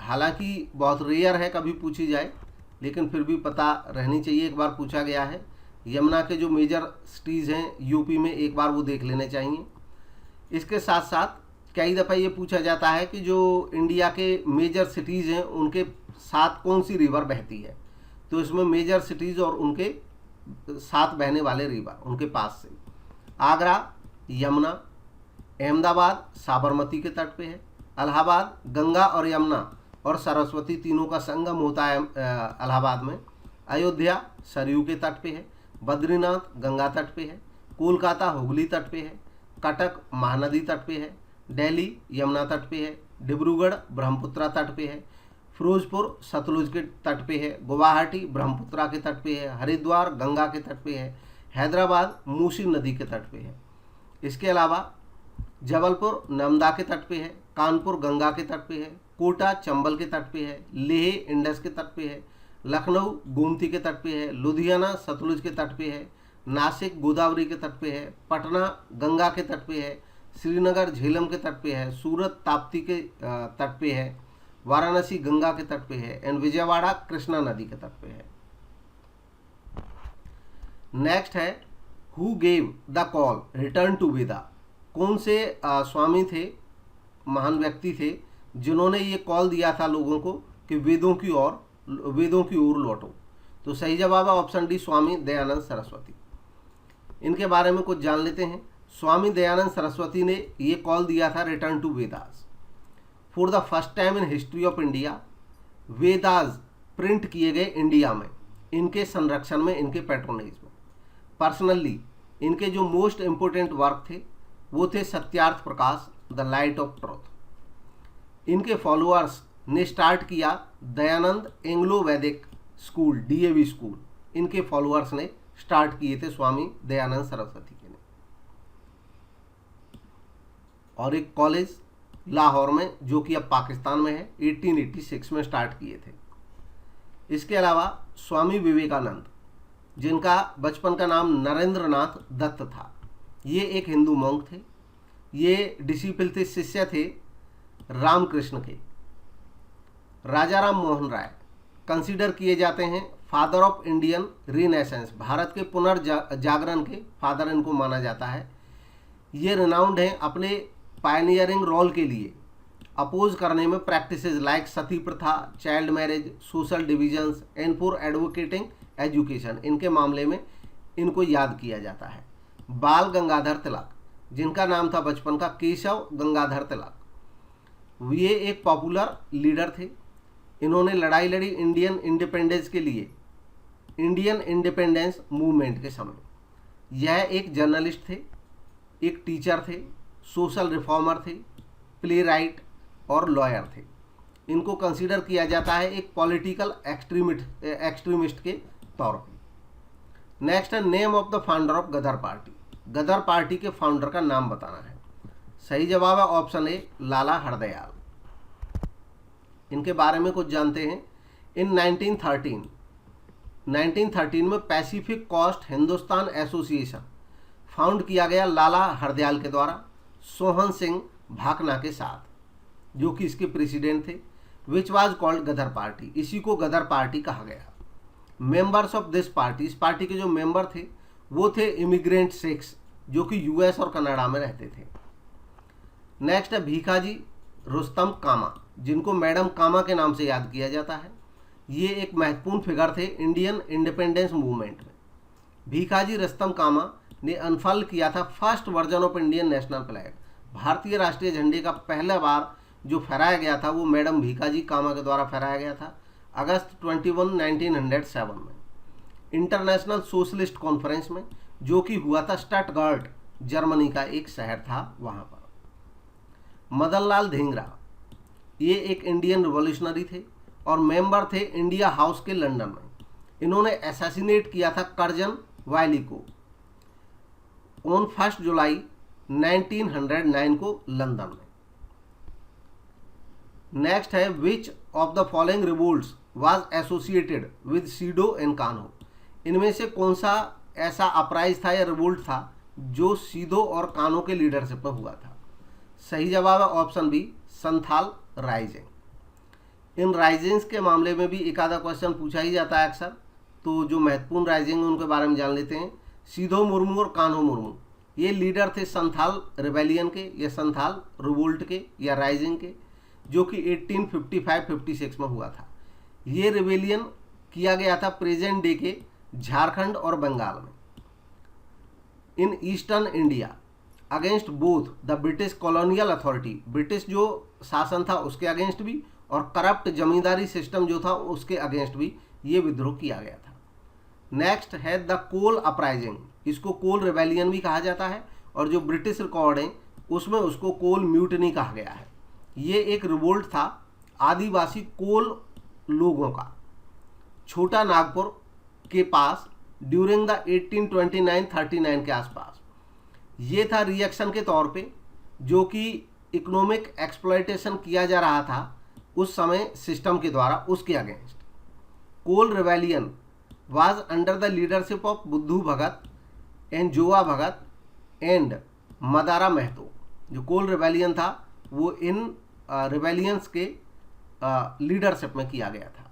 हालांकि बहुत रेयर है कभी पूछी जाए, लेकिन फिर भी पता रहनी चाहिए, एक बार पूछा गया है। यमुना के जो मेजर सिटीज़ हैं यूपी में एक बार वो देख लेने चाहिए। इसके साथ साथ कई दफ़ा ये पूछा जाता है कि जो इंडिया के मेजर सिटीज़ हैं उनके साथ कौन सी रिवर बहती है, तो इसमें मेजर सिटीज़ और उनके साथ बहने वाले रिवर उनके पास से आगरा यमुना, अहमदाबाद साबरमती के तट पे है, इलाहाबाद गंगा और यमुना और सरस्वती तीनों का संगम होता है इलाहाबाद में, अयोध्या सरयू के तट पे है, बद्रीनाथ गंगा तट पे है, कोलकाता हुगली तट पे है, कटक महानदी तट पे है, दिल्ली यमुना तट पे है, डिब्रूगढ़ ब्रह्मपुत्रा तट पे है, फिरोजपुर सतलुज के तट पे है, गुवाहाटी ब्रह्मपुत्रा के तट पे है, हरिद्वार गंगा के तट पे है, हैदराबाद मूसी नदी के तट पे है। इसके अलावा जबलपुर नर्मदा के तट पे है, कानपुर गंगा के तट पे है, कोटा चंबल के तट पे है, लेह इंडस के तट पे है, लखनऊ गोमती के तट पे है, लुधियाना सतलुज के तट पे है, नासिक गोदावरी के तट पे है, पटना गंगा के तट पे है, श्रीनगर झेलम के तट पे है, सूरत ताप्ती के तट पे है, वाराणसी गंगा के तट पे है एंड विजयवाड़ा कृष्णा नदी के तट पे है। नेक्स्ट है who gave the call return to Veda. कौन से स्वामी थे, महान व्यक्ति थे जिन्होंने ये कॉल दिया था लोगों को कि वेदों की ओर लौटो। तो सही जवाब है ऑप्शन डी स्वामी दयानंद सरस्वती। इनके बारे में कुछ जान लेते हैं। स्वामी दयानंद सरस्वती ने ये कॉल दिया था return to Vedas. For the first time in history of India Vedas print किए गए इंडिया में, इनके संरक्षण में, इनके पैट्रोनेज में। पर्सनली इनके जो मोस्ट इम्पोर्टेंट वर्क थे वो थे Satyarth Prakash the light of truth. इनके फॉलोअर्स ने स्टार्ट किया दयानंद एंग्लो वैदिक स्कूल DAV स्कूल, इनके फॉलोअर्स ने स्टार्ट किए थे स्वामी दयानंद सरस्वती के ने। और एक कॉलेज लाहौर में जो कि अब पाकिस्तान में है 1886 में स्टार्ट किए थे। इसके अलावा स्वामी विवेकानंद जिनका बचपन का नाम नरेंद्र नाथ दत्त था, ये एक हिंदू मॉन्क थे। ये डिसिपल थे, शिष्य थे रामकृष्ण के। राजा राम मोहन राय कंसीडर किए जाते हैं फादर ऑफ इंडियन रीनेसेंस, भारत के पुनर्जागरण के फादर इनको माना जाता है। ये रिनाउंड हैं अपने पायनियरिंग रोल के लिए, अपोज करने में प्रैक्टिसेस लाइक सती प्रथा, child marriage, social divisions and for advocating education, इनके मामले में इनको याद किया जाता है। बाल गंगाधर तिलक जिनका नाम था बचपन का केशव गंगाधर तिलक, ये एक पॉपुलर लीडर थे। इन्होंने लड़ाई लड़ी इंडियन इंडिपेंडेंस के लिए, इंडियन इंडिपेंडेंस मूवमेंट के समय। यह एक जर्नलिस्ट थे, एक टीचर थे, सोशल रिफॉर्मर थे, प्ले राइट और लॉयर थे। इनको कंसीडर किया जाता है एक पॉलिटिकल एक्सट्रीमिस्ट के तौर पे। नेक्स्ट है name of the founder of Ghadar party. Ghadar party के फाउंडर का नाम बताना है। सही जवाब है ऑप्शन ए लाला हरदयाल। इनके बारे में कुछ जानते हैं। इन 1913 में Pacific coast Hindustan association found किया गया लाला हरदयाल के द्वारा सोहन सिंह भाकना के साथ, जो कि इसके प्रेसिडेंट थे, which was called Ghadar party. इसी को गदर पार्टी कहा गया। मेंबर्स ऑफ दिस पार्टी, इस पार्टी के जो मेंबर थे वो थे इमिग्रेंट सिख्स जो कि US और कनाडा में रहते थे। नेक्स्ट है भीखाजी रुस्तम कामा। जिनको मैडम कामा के नाम से याद किया जाता है। ये एक महत्वपूर्ण फिगर थे इंडियन इंडिपेंडेंस मूवमेंट में। भीखाजी रस्तम कामा ने अनफर्ल किया था first version of Indian national flag. भारतीय राष्ट्रीय झंडे का पहला बार जो फहराया गया था वो मैडम भीखाजी कामा के द्वारा फहराया गया था अगस्त 21, 1907 में इंटरनेशनल सोशलिस्ट कॉन्फ्रेंस में, जो कि हुआ था स्टटगार्ट जर्मनी का एक शहर था वहाँ पर। मदन लाल धिंगरा ये एक इंडियन रिवॉल्यूशनरी थे और मेंबर थे इंडिया हाउस के लंदन में। इन्होंने असैसिनेट किया था कर्जन वायली को ऑन 1 जुलाई 1909 को लंदन में। नेक्स्ट है which of the following revolts was associated with Sidho and Kanho. इनमें से कौन सा ऐसा अपराइज था या रिवोल्ट था जो सीधो और कान्हो के लीडरशिप में हुआ था। सही जवाब है ऑप्शन बी, संथाल राइजिंग। इन राइजिंग्स के मामले में भी एक आधा क्वेश्चन पूछा ही जाता है अक्सर, तो जो महत्वपूर्ण राइजिंग है उनके बारे में जान लेते हैं। सीधो मुर्मू और कान्हो मुर्मू ये लीडर थे संथाल रिबेलियन के या संथाल रिवोल्ट के या राइजिंग के, जो कि 1855-56 में हुआ था। ये रिबेलियन किया गया था प्रेजेंट डे के झारखंड और बंगाल में। In eastern India against both the British colonial authority, British जो शासन था उसके अगेंस्ट भी और करप्ट जमींदारी सिस्टम जो था उसके अगेंस्ट भी ये विद्रोह किया गया था। नेक्स्ट है द कोल अपराइजिंग, इसको कोल रिबेलियन भी कहा जाता है और जो ब्रिटिश रिकॉर्ड है उसमें उसको कोल म्यूटनी कहा गया है। ये एक रिवोल्ट था आदिवासी कोल लोगों का छोटा नागपुर के पास ड्यूरिंग द 1829-39 के आसपास। ये था रिएक्शन के तौर पे, जो कि इकोनॉमिक एक्सप्लॉयटेशन किया जा रहा था उस समय सिस्टम के द्वारा, उसके against. Kol rebellion was under the leadership of Buddhu Bhagat and Joa Bhagat and Madara Mahato. जो कोल रिबेलियन था वो इन रिबेलियंस के लीडरशिप में किया गया था।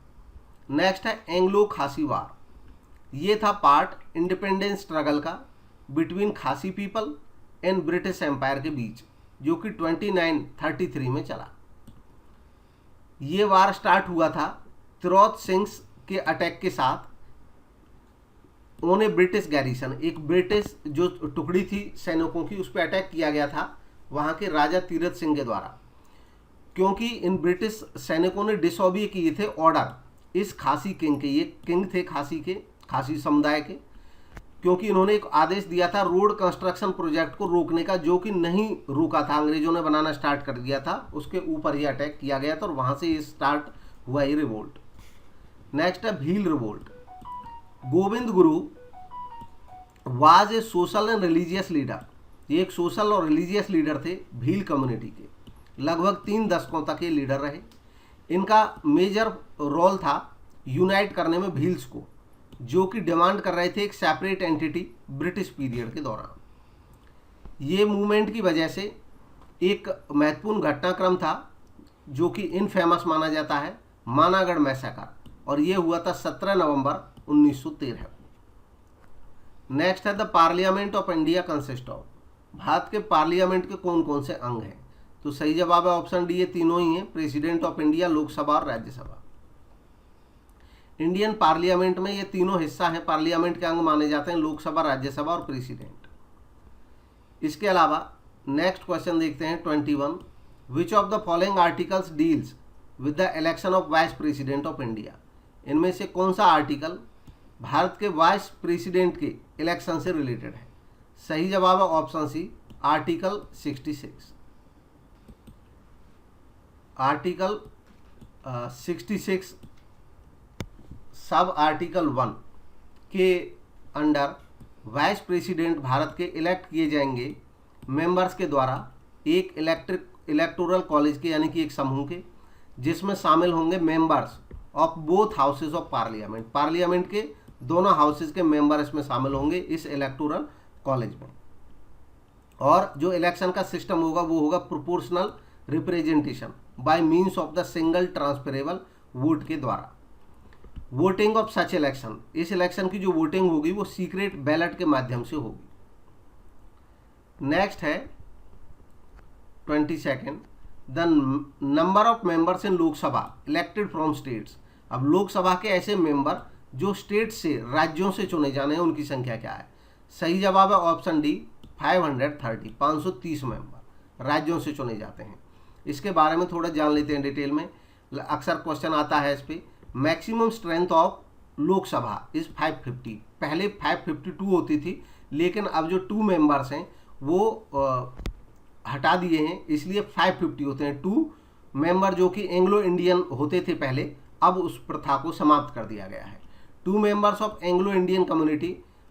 नेक्स्ट है एंग्लो खासी वार। ये था पार्ट इंडिपेंडेंस स्ट्रगल का बिटवीन खासी पीपल एंड ब्रिटिश एम्पायर के बीच, जो कि 2933 में चला। ये वार स्टार्ट हुआ था तिरौत सिंह के अटैक के साथ। उन्हें ब्रिटिश गैरिसन, एक ब्रिटिश जो टुकड़ी थी सैनिकों की, उस पर अटैक किया गया था वहाँ के राजा तीरथ सिंह के द्वारा, क्योंकि इन ब्रिटिश सैनिकों ने डिसऑबी किए थे ऑर्डर इस खासी किंग के। ये किंग थे खासी के, खासी समुदाय के, क्योंकि इन्होंने एक आदेश दिया था रोड कंस्ट्रक्शन प्रोजेक्ट को रोकने का, जो कि नहीं रुका था, अंग्रेजों ने बनाना स्टार्ट कर दिया था, उसके ऊपर ही अटैक किया गया था और वहाँ से ये स्टार्ट हुआ ये रिवोल्ट। नेक्स्ट है Bhil revolt. Govind Guru was a social and religious leader. ये एक सोशल और रिलीजियस लीडर थे भील कम्युनिटी के, लगभग 3 दशकों तक ये लीडर रहे। इनका मेजर रोल था यूनाइट करने में भील्स को, जो कि डिमांड कर रहे थे एक सेपरेट एंटिटी ब्रिटिश पीरियड के दौरान। ये मूवमेंट की वजह से एक महत्वपूर्ण घटनाक्रम था जो कि इनफेमस माना जाता है, मानागढ़ मैसेकर, और ये हुआ था 17 नवंबर 1913 को। नेक्स्ट है the parliament of India consist of. Bharat के पार्लियामेंट के कौन कौन से अंग हैं? तो सही जवाब है ऑप्शन डी, ये तीनों ही हैं, प्रेसिडेंट ऑफ इंडिया, लोकसभा और राज्यसभा। इंडियन पार्लियामेंट में ये तीनों हिस्सा हैं, पार्लियामेंट के अंग माने जाते हैं, लोकसभा, राज्यसभा और प्रेसिडेंट। इसके अलावा नेक्स्ट क्वेश्चन देखते हैं 21। विच of the following articles deals with the election of vice president of India. इनमें से कौन सा आर्टिकल भारत के वाइस प्रेसिडेंट के इलेक्शन से रिलेटेड है? सही जवाब है option C, article 66। Article 66 sub article 1 के अंडर वाइस प्रेसिडेंट भारत के इलेक्ट किए जाएंगे मेंबर्स के द्वारा एक इलेक्टोरल कॉलेज के, यानी कि एक समूह के, जिसमें शामिल होंगे members of both houses of parliament. Parliament के दोनों हाउसेज के मेंबर इसमें शामिल होंगे इस इलेक्टोरल कॉलेज में। और जो इलेक्शन का सिस्टम होगा वो होगा proportional representation bye means of the single transferable vote के द्वारा। वोटिंग ऑफ सच इलेक्शन, इस इलेक्शन की जो वोटिंग होगी वो सीक्रेट बैलेट के माध्यम से होगी। नेक्स्ट है 22। The number of members in Lok Sabha elected from states. अब लोकसभा के ऐसे मेंबर जो स्टेट से, राज्यों से चुने जाने हैं, उनकी संख्या क्या है? सही जवाब है ऑप्शन डी 530, 530 मेंबर राज्यों से चुने जाते हैं। इसके बारे में थोड़ा जान लेते हैं डिटेल में, अक्सर क्वेश्चन आता है इस पे। Maximum strength of Lok Sabha is 550, पहले 552 होती थी, लेकिन अब जो 2 मेंबर्स हैं वो हटा दिए हैं, इसलिए 550 होते हैं। 2 मेंबर जो कि एंग्लो इंडियन होते थे पहले, अब उस प्रथा को समाप्त कर दिया गया है। 2 members of Anglo Indian community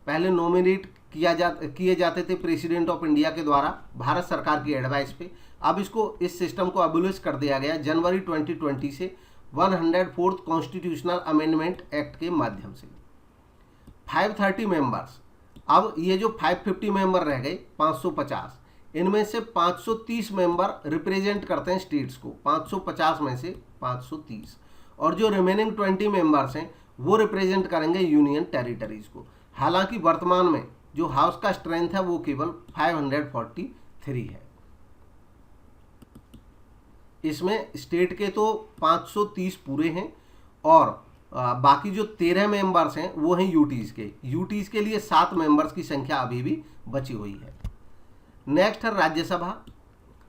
पहले नॉमिनेट किए जाते थे प्रेसिडेंट ऑफ इंडिया के द्वारा भारत सरकार की एडवाइस पे। अब इस सिस्टम को अबोलिश कर दिया गया जनवरी 2020 से 104th कॉन्स्टिट्यूशनल अमेंडमेंट एक्ट के माध्यम से। 530 मेंबर्स, अब ये जो 550 मेंबर रह गए 550, इनमें से 530 मेंबर रिप्रेजेंट करते हैं स्टेट्स को, 550 में से 530, और जो रिमेनिंग 20 मेंबर्स हैं वो रिप्रेजेंट करेंगे यूनियन टेरिटरीज को। हालांकि वर्तमान में जो हाउस का स्ट्रेंथ है वो केवल 543 है। इसमें स्टेट के तो 530 पूरे हैं, और बाकी जो 13 मेंबर्स हैं वो हैं यूटीज के। यूटीज के लिए 7 मेंबर्स की संख्या अभी भी बची हुई है। नेक्स्ट है राज्यसभा।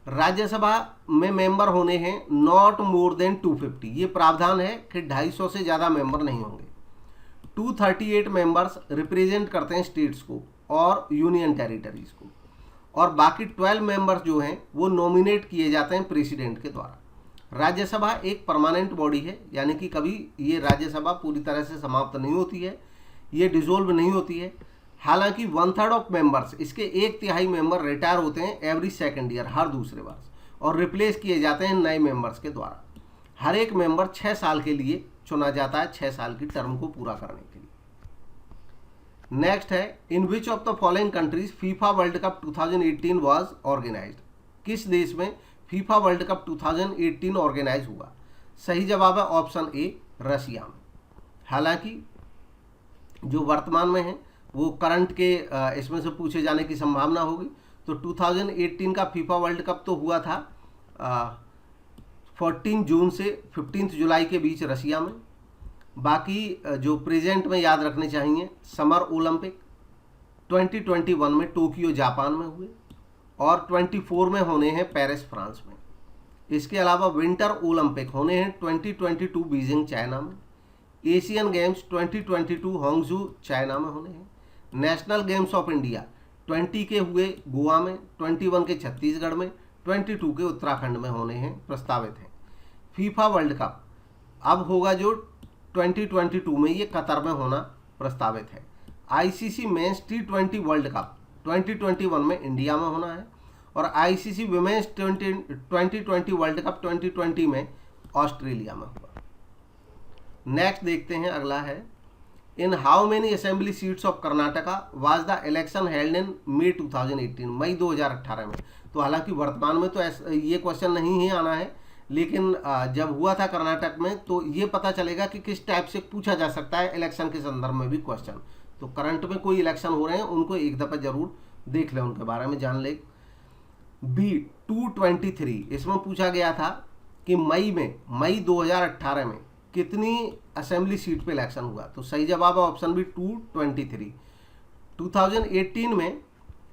राज्यसभा में मेंबर होने हैं नॉट मोर देन 250, ये प्रावधान है कि 250 से ज़्यादा मेंबर नहीं होंगे। 238 मेंबर्स रिप्रेजेंट करते हैं स्टेट्स को और यूनियन टेरिटरीज को, और बाकी 12 मेंबर्स जो हैं वो नॉमिनेट किए जाते हैं प्रेसिडेंट के द्वारा। राज्यसभा एक परमानेंट बॉडी है, यानी कि कभी ये राज्यसभा पूरी तरह से समाप्त नहीं होती है, ये डिसॉल्व नहीं होती है। हालांकि 1/3 ऑफ मेंबर्स, इसके 1/3 मेंबर रिटायर होते हैं एवरी सेकेंड ईयर, हर दूसरे वर्ष, और रिप्लेस किए जाते हैं नए मेंबर्स के द्वारा। हर एक मेंबर 6 साल के लिए चुना जाता है, 6 साल की टर्म को पूरा करने के लिए। नेक्स्ट है in which of the following countries FIFA World Cup 2018 was organised. किस देश में फीफा वर्ल्ड कप 2018 ऑर्गेनाइज हुआ? सही जवाब है ऑप्शन ए रशिया में। हालांकि जो वर्तमान में है वो करंट के इसमें से पूछे जाने की संभावना होगी। तो 2018 का फीफा वर्ल्ड कप तो हुआ था 14 जून से 15 जुलाई के बीच रशिया में। बाकी जो प्रेजेंट में याद रखने चाहिए, समर ओलंपिक 2021 में टोक्यो जापान में हुए, और 24 में होने हैं पेरिस फ्रांस में। इसके अलावा विंटर ओलंपिक होने हैं 2022 बीजिंग चाइना में। एशियन गेम्स 2022 हांगझू चाइना में होने हैं। नेशनल गेम्स ऑफ इंडिया 20 के हुए गोवा में, 21 के छत्तीसगढ़ में, 22 के उत्तराखंड में होने हैं, प्रस्तावित हैं। फीफा वर्ल्ड कप अब होगा जो 2022 में, ये कतर में होना प्रस्तावित है। ICC men's T20 world cup 2021 में इंडिया में होना है, और आईसीसी विमेंस 2020 वर्ल्ड कप 2020 में ऑस्ट्रेलिया में हुआ। नेक्स्ट देखते हैं, अगला है in how many assembly seats of Karnataka was the election held in May 2018, मई 2018 में। तो हालांकि वर्तमान में तो ये क्वेश्चन नहीं ही आना है, लेकिन जब हुआ था कर्नाटक में तो ये पता चलेगा कि किस टाइप से पूछा जा सकता है इलेक्शन के संदर्भ में भी क्वेश्चन। तो करंट में कोई इलेक्शन हो रहे हैं उनको एक दफ़ा जरूर देख लें, उनके बारे में जान ले। बी 223, इसमें पूछा गया था कि मई 2018 में कितनी असेंबली सीट पे इलेक्शन हुआ? तो सही जवाब है ऑप्शन बी 223। 2018 में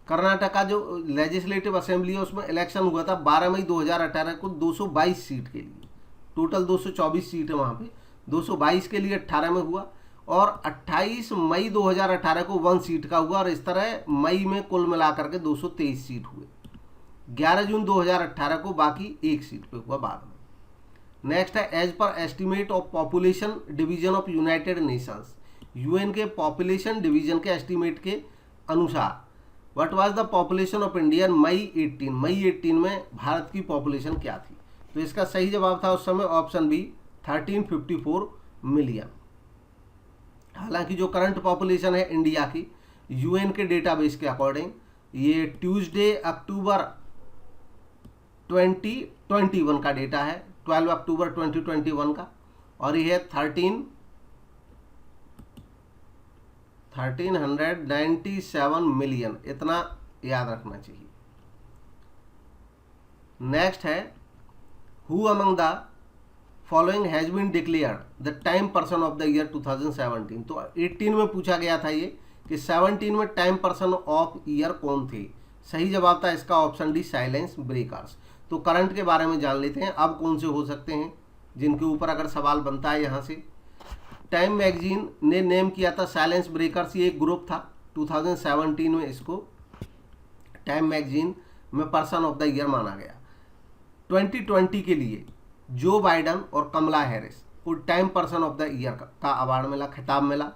कर्नाटका जो लेजिस्लेटिव असेंबली है उसमें इलेक्शन हुआ था 12 मई 2018 को 222 सीट के लिए। टोटल 224 सीट है वहाँ पे, 222 के लिए 18 में हुआ, और 28 मई 2018 को 1 सीट का हुआ, और इस तरह मई में कुल मिलाकर के 223 सीट हुए। 11 जून 2018 को बाकी 1 सीट पे हुआ बाद में। नेक्स्ट है as per estimate of population division of United Nations, UN के पॉपुलेशन डिवीजन के एस्टिमेट के अनुसार what was the population of India May 18 में भारत की पॉपुलेशन क्या थी? तो इसका सही जवाब था उस समय ऑप्शन बी 1354 मिलियन। हालांकि जो करंट पॉपुलेशन है इंडिया की यूएन के डेटाबेस के अकॉर्डिंग, ये ट्यूसडे अक्टूबर 2021 का डेटा है, 12 अक्टूबर 2021 का, और ये है 1397 मिलियन, इतना याद रखना चाहिए। नेक्स्ट है who among the following has been declared the time person of the year 2017। तो 18 में पूछा गया था ये कि 17 में टाइम पर्सन ऑफ ईयर कौन थे। सही जवाब था इसका ऑप्शन डी, साइलेंस ब्रेकर्स। तो करंट के बारे में जान लेते हैं अब कौन से हो सकते हैं जिनके ऊपर अगर सवाल बनता है यहाँ से। टाइम मैगजीन ने नेम किया था साइलेंस ब्रेकर्स, ये एक ग्रुप था 2017 में, इसको टाइम मैगजीन में पर्सन ऑफ द ईयर माना गया। 2020 के लिए जो बाइडन और कमला हैरिस को time person of the year का अवार्ड मिला, खिताब मिला।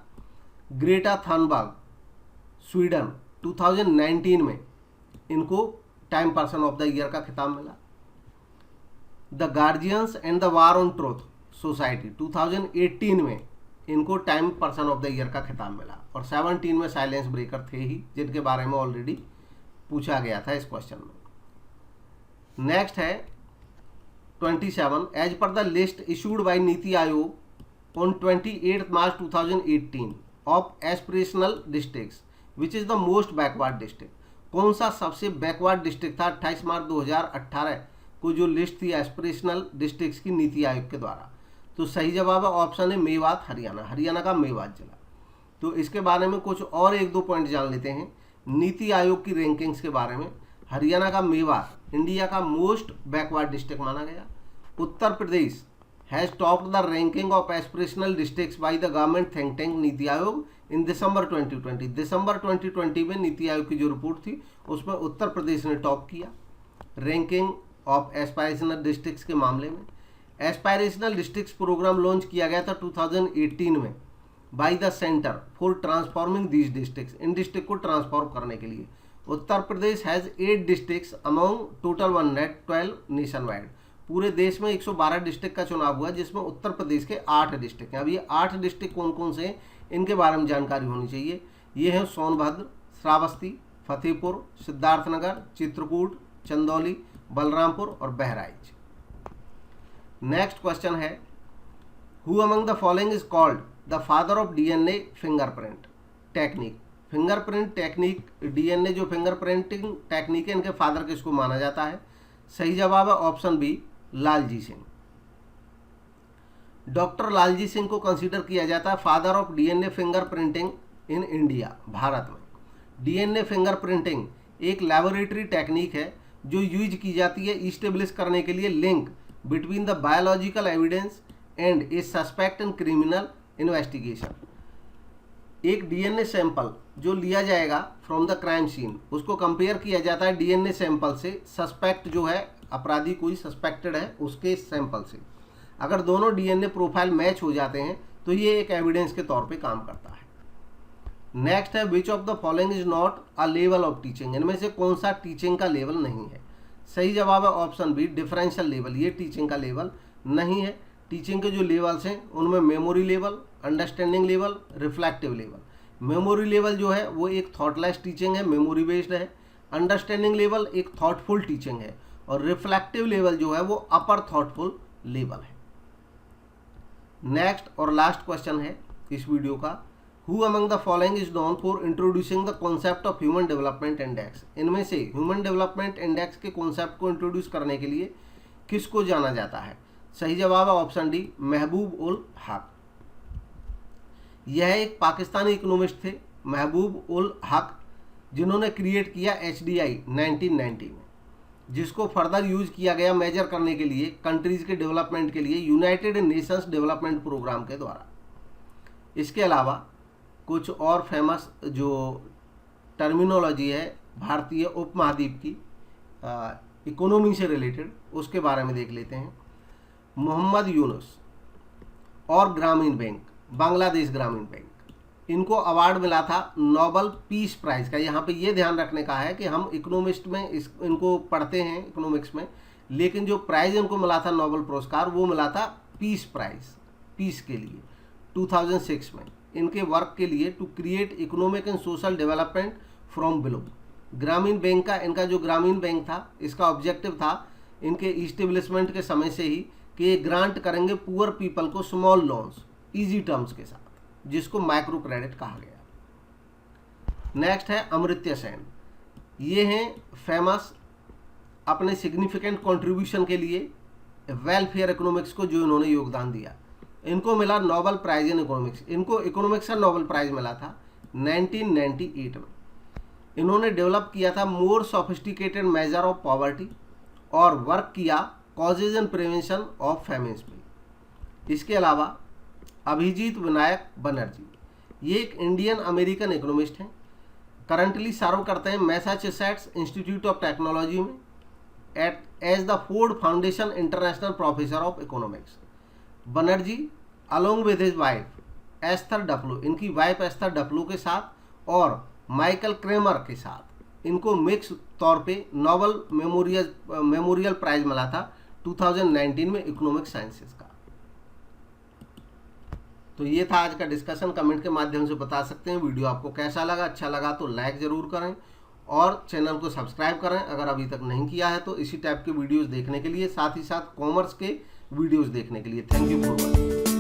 ग्रेटा थनबर्ग स्वीडन 2019 में इनको time person of the year का खिताब मिला। The guardians and the war on truth society 2018 में इनको time person of the year का खिताब मिला। और 17 में साइलेंस ब्रेकर थे ही, जिनके बारे में ऑलरेडी पूछा गया था इस क्वेश्चन में। नेक्स्ट है 27, as per the list issued by NITI Aayog on 28 March 2018 of aspirational districts which is the most backward district. कौन सा सबसे बैकवर्ड डिस्ट्रिक्ट था 28 मार्च 2018 को जो लिस्ट थी एस्पिरेशनल डिस्ट्रिक्ट्स की नीति आयोग के द्वारा। तो सही जवाब है ऑप्शन है मेवात, हरियाणा, हरियाणा का मेवात जिला। तो इसके बारे में कुछ और एक दो पॉइंट जान लेते हैं नीति आयोग की रैंकिंग्स के बारे में। हरियाणा का मेवात इंडिया का मोस्ट बैकवर्ड डिस्ट्रिक्ट माना गया। Uttar Pradesh has topped the ranking of aspirational districts by the government think tank NITI Aayog इन दिसंबर 2020। दिसंबर 2020 में नीति आयोग की जो रिपोर्ट थी उसमें उत्तर प्रदेश ने टॉप किया रैंकिंग ऑफ एस्पायरेशनल डिस्ट्रिक्ट्स के मामले में। एस्पायरेशनल डिस्ट्रिक्ट्स प्रोग्राम लॉन्च किया गया था 2018 में by the centre for transforming these districts, इन डिस्ट्रिक्ट को ट्रांसफॉर्म करने के लिए। Uttar Pradesh has 8 districts among total 112 nationwide. पूरे देश में 112 डिस्ट्रिक्ट का चुनाव हुआ जिसमें उत्तर प्रदेश के 8 डिस्ट्रिक्ट हैं। अब ये 8 डिस्ट्रिक्ट कौन कौन से हैं इनके बारे में जानकारी होनी चाहिए। ये हैं सोनभद्र, श्रावस्ती, फतेहपुर, सिद्धार्थनगर, चित्रकूट, चंदौली, बलरामपुर और बहराइच। नेक्स्ट क्वेश्चन है who among the following is called the father of DNA fingerprint technique. Fingerprint technique, DNA जो फिंगरप्रिंटिंग टेक्निक है, इनके फादर किसको माना जाता है। सही जवाब है option B, Lalji Singh. Doctor Lalji Singh को कंसीडर किया जाता है father of DNA fingerprinting in India, Bharat में। डीएनए फिंगरप्रिंटिंग एक लैबोरेटरी टेक्निक है जो यूज की जाती है इस्टेब्लिश करने के लिए link between the biological evidence and A suspect in criminal investigation. एक डीएनए सैंपल जो लिया जाएगा फ्रॉम द क्राइम सीन, उसको कंपेयर किया जाता है डीएनए सैंपल से सस्पेक्ट जो है, अपराधी कोई सस्पेक्टेड है उसके सैंपल से। अगर दोनों डीएनए प्रोफाइल मैच हो जाते हैं तो ये एक एविडेंस के तौर पे काम करता है। नेक्स्ट है which of the following is not a level of teaching. इनमें से कौन सा टीचिंग का लेवल नहीं है। सही जवाब है ऑप्शन बी, डिफरेंशियल लेवल। ये टीचिंग का लेवल नहीं है। टीचिंग के जो लेवल्स हैं उनमें memory level, understanding level, reflective level. Memory level जो है वो एक थॉटलेस टीचिंग है, मेमोरी बेस्ड है। अंडरस्टैंडिंग लेवल एक थॉटफुल टीचिंग है और रिफ्लेक्टिव लेवल जो है वो अपर थॉटफुल लेवल है। नेक्स्ट और लास्ट क्वेश्चन है इस वीडियो का, who among the following is known for introducing the concept of human development index. इनमें से ह्यूमन डेवलपमेंट इंडेक्स के कॉन्सेप्ट को इंट्रोड्यूस करने के लिए किसको जाना जाता है। सही जवाब है ऑप्शन डी, महबूब उल हक। यह एक पाकिस्तानी इकोनॉमिस्ट थे महबूब उल हक, जिन्होंने क्रिएट किया HDI 1990 में, जिसको फर्दर यूज किया गया मेजर करने के लिए कंट्रीज के डेवलपमेंट के लिए यूनाइटेड नेशंस डेवलपमेंट प्रोग्राम के द्वारा। इसके अलावा कुछ और फेमस जो टर्मिनोलॉजी है भारतीय उपमहाद्वीप की इकोनॉमी से रिलेटेड, उसके बारे में देख लेते हैं। मोहम्मद यूनुस और ग्रामीण बैंक, बांग्लादेश ग्रामीण बैंक, इनको अवार्ड मिला था नोबल पीस प्राइज़ का। यहाँ पे ये ध्यान रखने का है कि हम इकोनॉमिस्ट में इनको पढ़ते हैं इकोनॉमिक्स में, लेकिन जो प्राइज़ इनको मिला था नोबल पुरस्कार वो मिला था पीस प्राइज़, पीस के लिए 2006 में, इनके वर्क के लिए to create economic and social development from below. Grameen bank का, इनका जो ग्रामीण बैंक था, इसका ऑब्जेक्टिव था इनके इस्टेब्लिशमेंट के समय से ही कि ये ग्रांट करेंगे पुअर पीपल को स्मॉल लोन्स इजी टर्म्स के साथ, जिसको माइक्रो क्रेडिट कहा गया। नेक्स्ट है अमर्त्य सेन। ये हैं फेमस अपने सिग्निफिकेंट कंट्रीब्यूशन के लिए वेलफेयर इकोनॉमिक्स को जो इन्होंने योगदान दिया। इनको मिला नोबेल प्राइज इन इकोनॉमिक्स, इनको इकोनॉमिक्स का नोबेल प्राइज मिला था 1998 में। इन्होंने डेवलप किया था more sophisticated measure of poverty और वर्क किया causes and prevention of famines पे। इसके अलावा अभिजीत विनायक बनर्जी, ये एक इंडियन अमेरिकन इकोनॉमिस्ट हैं, करंटली सर्व करते हैं मैसाचुसेट्स इंस्टीट्यूट ऑफ टेक्नोलॉजी में as the Ford Foundation international professor of economics. Banerjee along with his wife Esther Duflo, इनकी वाइफ एस्थर डफ्लो के साथ और माइकल क्रेमर के साथ इनको मिक्स तौर पे नोबेल मेमोरियल प्राइज मिला था 2019 में इकोनॉमिक साइंसेस का। तो ये था आज का डिस्कशन। कमेंट के माध्यम से बता सकते हैं वीडियो आपको कैसा लगा। अच्छा लगा तो लाइक ज़रूर करें और चैनल को सब्सक्राइब करें अगर अभी तक नहीं किया है तो, इसी टाइप के वीडियोस देखने के लिए, साथ ही साथ कॉमर्स के वीडियोस देखने के लिए। Thank you for watching.